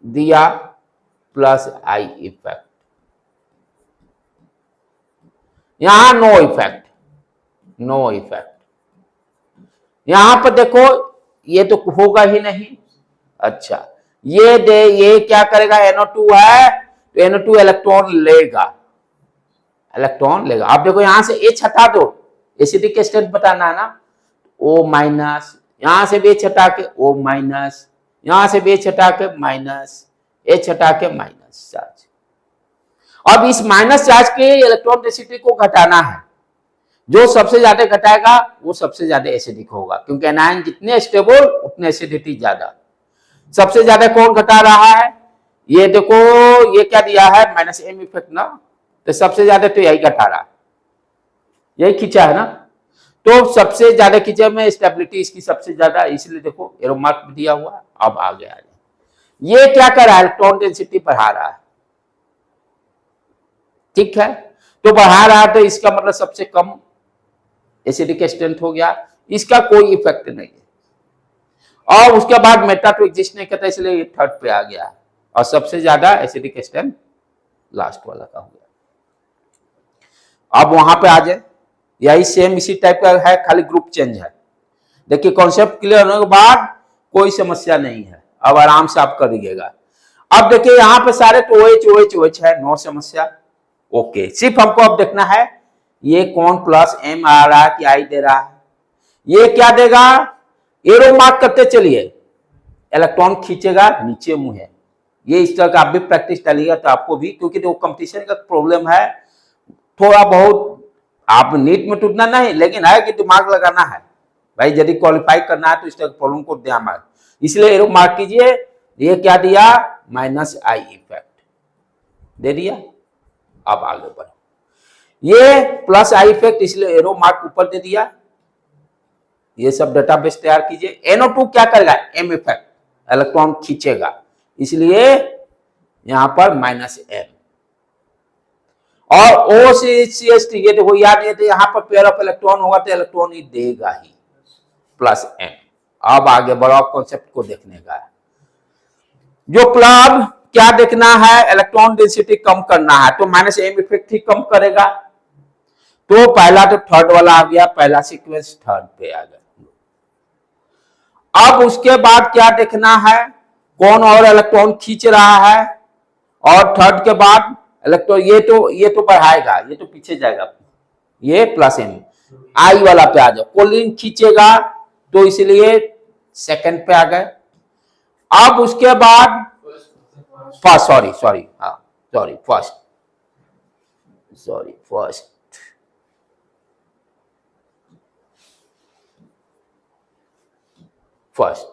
दिया प्लस आई इफेक्ट, यहां नो इफेक्ट, नो इफेक्ट। यहां पर देखो ये तो होगा ही नहीं। अच्छा ये दे, ये क्या करेगा, NO2 है तो NO2 इलेक्ट्रॉन लेगा, इलेक्ट्रॉन लेगा। आप देखो यहां से H हटा दो, एसिडिक स्ट्रेंथ बताना है ना, O माइनस, यहां से भी H हटा के O माइनस, यहां से भी H हटा के माइनस, H हटा के माइनस चार्ज। अब इस माइनस चार्ज के इलेक्ट्रॉन डेंसिटी को घटाना है, जो सबसे ज्यादा घटाएगा वो सबसे ज्यादा एसिडिक होगा, क्योंकि एनायन जितने स्टेबल उतने एसिडिटी ज्यादा। सबसे ज्यादा कौन घटा रहा है, ये देखो, ये क्या दिया है, -m इफेक्ट ना, तो सबसे ज्यादा तो यही घटा रहा है, यही खींचा है ना। तो सबसे ज्यादा खींचे में स्टेबिलिटी इसकी सबसे ज्यादा, इसलिए देखो एरो मार्क भी दिया हुआ। अब आगे आ जाए, ये क्या कर रहा है, इलेक्ट्रॉन डेंसिटी बढ़ा रहा है, ठीक है। तो बढ़ा रहा है तो इसका मतलब सबसे कम एसिडिक स्ट्रेंथ हो गया, इसका कोई इफेक्ट नहीं है। और उसके बाद मेटा तो एग्जिस्ट नहीं करता, इसलिए ये थर्ड पे आ गया, और सबसे ज्यादा एसिडिक स्ट्रेंथ लास्ट वाला का हो गया। अब वहां पे आ जाए, यही सेम इसी टाइप का है, खाली ग्रुप चेंज है। देखिए कॉन्सेप्ट क्लियर होने के बाद कोई समस्या नहीं है, अब आराम से आप कर दीजिएगा। अब देखिए यहाँ पे सारे तो OH OH OH है, नो समस्या, ओके। सिर्फ हमको अब देखना है ये कौन प्लस M आ रहा है कि आई दे रहा है। ये क्या देगा, एरो मार्क करते चलिए, इलेक्ट्रॉन खींचेगा नीचे मुंह है। ये इस तरह का आप भी प्रैक्टिस डालिएगा तो आपको भी, क्योंकि तो कंपटीशन का प्रॉब्लम है, थोड़ा बहुत आप नीट में टूटना नहीं, लेकिन है कि दिमाग लगाना है भाई, यदि क्वालिफाई करना है तो इस तरह के प्रॉब्लम को ध्यान में, इसलिए एरो मार्क कीजिए। ये क्या दिया, -I इफेक्ट दे दिया। अब आगे बढ़ो, ये +I इफेक्ट, इसलिए एरो मार्क ऊपर दे दिया। ये सब डेटाबेस तैयार कीजिए। NO2 क्या करेगा, M इफेक्ट, इलेक्ट्रॉन खींचेगा, इसलिए यहां पर -M। और OCH ये देखो याद है, यहां पर पेयर ऑफ इलेक्ट्रॉन होगा तो इलेक्ट्रॉन ही देगा ही, +M। अब आगे बढ़ो, कॉन्सेप्ट को देखने का है। जो क्लब क्या देखना है, इलेक्ट्रॉन डेंसिटी कम करना है, तो -M इफेक्ट ही कम करेगा। तो पहला तो थर्ड वाला आ गया, पहला सीक्वेंस थर्ड पे आ गया। अब उसके बाद क्या देखना है, कौन और इलेक्ट्रॉन खींच रहा है, और थर्ड के बाद इलेक्ट्रॉन ये तो बढ़ाएगा, ये तो पीछे जाएगा, ये +M। आई वाला पे आ जाओ, कोलिन खींचेगा तो इसलिए सेकंड पे आ गए। अब उसके बाद फर्स्ट, फर्स्ट।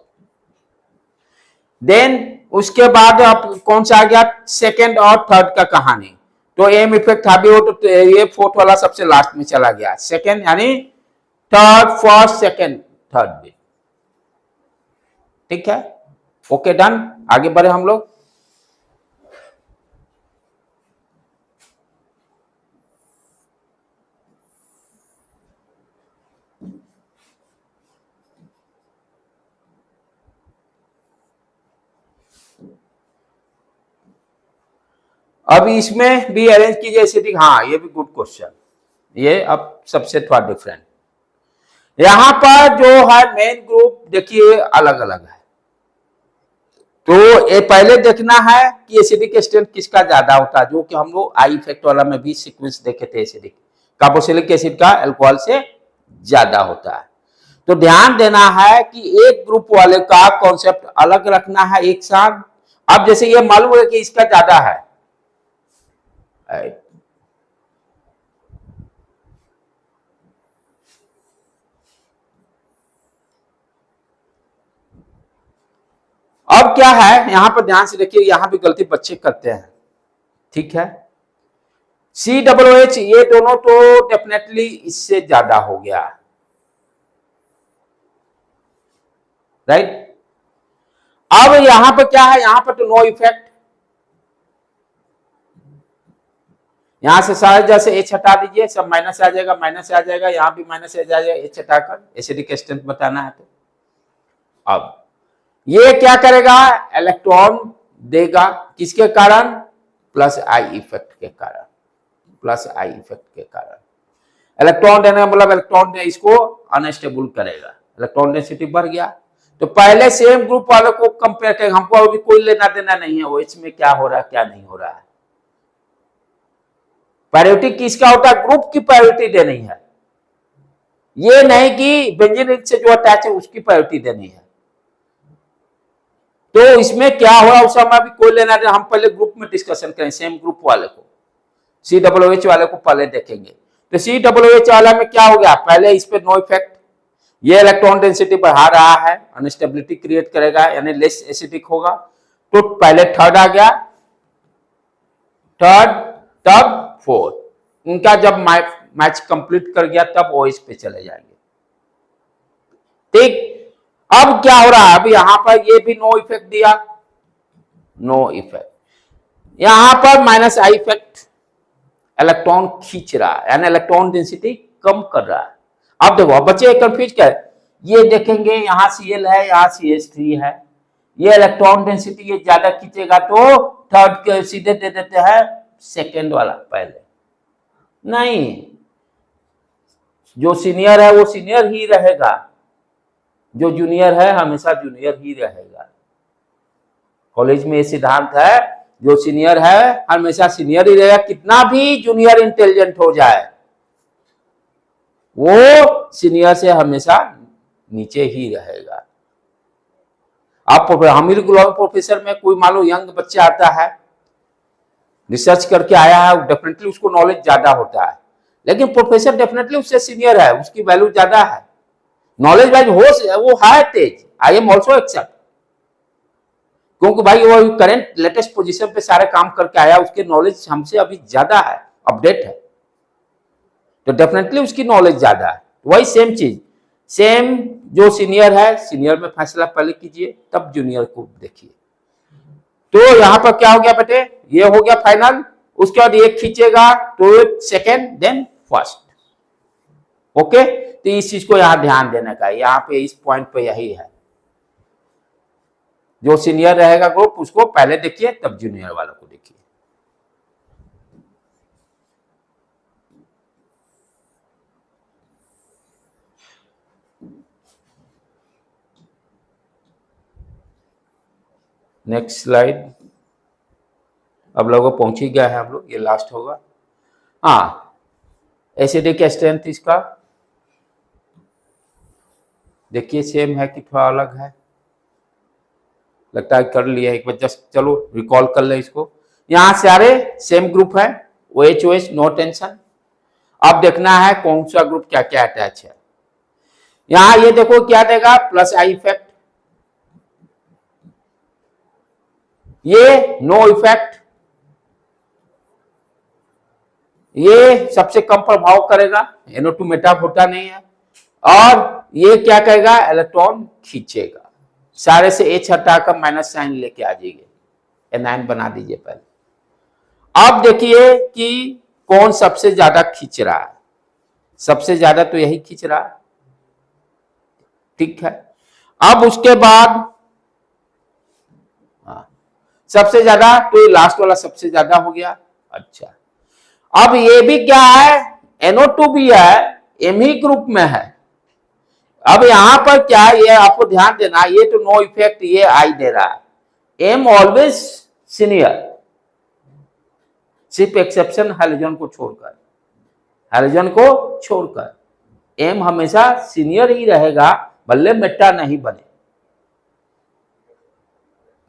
देन उसके बाद अब कौन सा आ गया, सेकंड और थर्ड का कहानी। तो M इफेक्ट हावी हो तो ये फोर्थ वाला सबसे लास्ट में चला गया, सेकंड यानी थर्ड, फर्स्ट, सेकंड, थर्ड भी। ठीक है, ओके, डन। आगे बढ़े हम लोग। अब इसमें भी अरेंज कीजिए एसिडिक, हाँ ये भी गुड क्वेश्चन। ये अब सबसे थोड़ा डिफरेंट, यहां पर जो है मेन ग्रुप देखिए अलग अलग है। तो ये पहले देखना है कि एसिडिक स्ट्रेंथ किसका ज्यादा होता है, जो कि हम लोग आई इफेक्ट वाला में भी सीक्वेंस देखे थे, एसिडिक कार्बोक्सिलिक एसिड का अल्कोहल से ज्यादा होता है। तो ध्यान देना है कि एक ग्रुप वाले का कॉन्सेप्ट अलग रखना है एक साथ। अब जैसे ये मालूम है कि इसका ज्यादा है, अब क्या है, यहां पर ध्यान से देखिए, यहां भी गलती बच्चे करते हैं। ठीक है, COOH ये दोनों तो डेफिनेटली इससे ज्यादा हो गया, राइट। अब यहां पर क्या है, यहां पर तो नो इफेक्ट, यहां से सारे जैसे H हटा दीजिए, सब माइनस आ जाएगा, माइनस आ जाएगा, यहां भी माइनस आ जाएगा, H हटाकर एसिडिक स्ट्रेंथ बताना है। तो अब ये क्या करेगा, इलेक्ट्रॉन देगा, किसके कारण, +I इफेक्ट के कारण, +I इफेक्ट के कारण। इलेक्ट्रॉन देने का मतलब इलेक्ट्रॉन इसको अनस्टेबल करेगा, इलेक्ट्रॉन डेंसिटी बढ़ गया। तो पहले सेम ग्रुप वालों को कंपेयर करेंगे, हमको अभी कोई लेना देना नहीं है वो इसमें क्या हो रहा है क्या नहीं हो रहा है। प्रायोरिटी किसका होता है, ग्रुप की प्रायोरिटी देनी है, ये नहीं कि बेंजीन रिंग से जो अटैच है उसकी प्रायोरिटी देनी है। तो इसमें क्या हो रहा है उस समय अभी कोई लेना देना, हम पहले ग्रुप में डिस्कशन करें, सेम ग्रुप वाले को, COOH वाले को पहले देखेंगे। तो COOH वाला में क्या हो गया, पहले इस पे नो इफेक्ट, ये इलेक्ट्रॉन डेंसिटी बढ़ा रहा है, अनस्टेबिलिटी क्रिएट करेगा, यानी लेस एसिडिक होगा। तो पहले थर्ड आ गया, थर्ड, तब फोर्थ, इनका जब मैच कंप्लीट कर गया तब OH पे चले जाएंगे। ठीक, अब क्या हो रहा है, अब यहां पर ये भी नो इफेक्ट दिया, नो इफेक्ट, यहां पर -I इफेक्ट, इलेक्ट्रॉन खींच रहा है, यानी इलेक्ट्रॉन डेंसिटी कम कर रहा है। अब देखो बच्चे कंफ्यूज कर, ये देखेंगे यहाँ Cl है, यहाँ CH3 है, ये इलेक्ट्रॉन डेंसिटी ये ज्यादा खींचेगा तो थर्ड के सीधे दे देते हैं सेकेंड वाला पहले, नहीं, जो सीनियर है वो सीनियर ही रहेगा, जो जूनियर है हमेशा जूनियर ही रहेगा। कॉलेज में ये सिद्धांत है, जो सीनियर है हमेशा सीनियर ही रहेगा, कितना भी जूनियर इंटेलिजेंट हो जाए वो सीनियर से हमेशा नीचे ही रहेगा। आप हमीर गुलाम प्रोफेसर में कोई मान लो यंग बच्चा आता है, रिसर्च करके आया है, डेफिनेटली उसको नॉलेज ज्यादा होता है, लेकिन प्रोफेसर डेफिनेटली उससे सीनियर है, उसकी वैल्यू ज्यादा है, नॉलेज वाइज वो है तेज, आई एम ऑल्सो एक्सेप्ट, क्योंकि भाई वो करंट लेटेस्ट पोजीशन पे सारे काम करके आया, उसके नॉलेज हमसे अभी ज्यादा है, अपडेट है, तो डेफिनेटली उसकी नॉलेज ज्यादा है। वही सेम चीज सेम जो सीनियर है, सीनियर में फैसला पहले कीजिए, तब जूनियर को देखिए। तो यहां पर क्या हो गया बेटे, ये हो गया फाइनल। उसके बाद ये खींचेगा तो सेकेंड देन फर्स्ट। ओके, तो इस चीज को यहां ध्यान देने का, यहां पे इस पॉइंट पे यही है, जो सीनियर रहेगा ग्रुप उसको पहले देखिए, तब जूनियर वालों को देखिए। Next slide. अब लोगों पहुंच ही गया है हम लोग, ये लास्ट होगा। हाँ, एसिडिक स्ट्रेंथ इसका देखिए सेम है कि थोड़ा अलग है, लगता है कर लिया एक बार, जस्ट चलो रिकॉल कर ले इसको। यहां सारे सेम ग्रुप है, OH नो टेंशन। अब देखना है कौन सा ग्रुप क्या क्या अटैच है। यहां ये देखो क्या देगा, प्लस आई इफेक्ट, ये नो इफेक्ट, ये सबसे कम प्रभाव करेगा, NO2 मेटाप होता नहीं है, और ये क्या करेगा, इलेक्ट्रॉन खींचेगा। सारे से H हटाकर माइनस साइन लेके आ जाइए, एनायन बना दीजिए पहले। अब देखिए कि कौन सबसे ज्यादा खींच रहा है, सबसे ज्यादा तो यही खींच रहा है, ठीक है। अब उसके बाद सबसे ज्यादा तो ये लास्ट वाला सबसे ज्यादा हो गया। अच्छा, अब ये भी क्या है, NO2 भी है, M ही ग्रुप में है। अब यहां पर क्या है, ये आपको ध्यान देना, ये तो नो इफेक्ट, ये आई दे रहा है। M ऑलवेज सीनियर, सिर्फ एक्सेप्शन हैलोजन को छोड़कर, हैलोजन को छोड़कर M हमेशा सीनियर ही रहेगा, भले मेटा नहीं बने।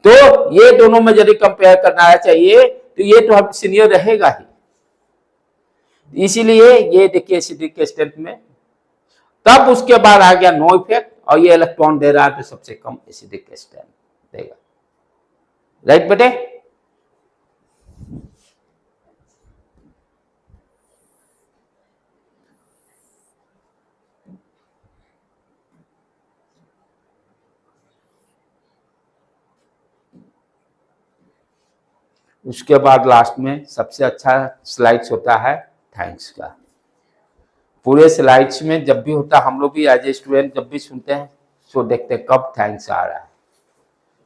तो ये दोनों में यदि कंपेयर करना चाहिए तो ये तो हम सीनियर रहेगा ही, इसीलिए ये देखिए एसिडिक स्टेट में। तब उसके बाद आ गया नो इफेक्ट, और ये इलेक्ट्रॉन दे रहा है तो सबसे कम एसिडिक स्टेट देगा। राइट बेटे, उसके बाद लास्ट में सबसे अच्छा स्लाइड्स होता है थैंक्स का। पूरे स्लाइड्स में जब भी होता, हम लोग भी एज ए स्टूडेंट जब भी सुनते हैं सो देखते हैं कब थैंक्स आ रहा है,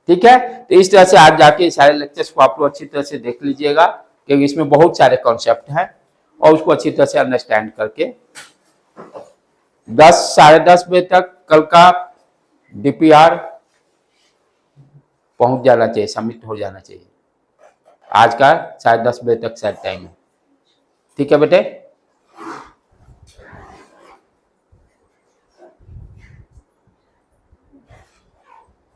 ठीक है। तो इस तरह से आज जाके सारे लेक्चर्स को आप लोग अच्छी तरह से देख लीजिएगा, क्योंकि इसमें बहुत सारे कॉन्सेप्ट हैं, और उसको अच्छी तरह से अंडरस्टैंड करके 10 साढ़े 10 बजे तक कल का DPR पहुंच जाना चाहिए, सबमिट हो जाना चाहिए। आज का 10:30 बजे तक शायद टाइम है, ठीक है बेटे।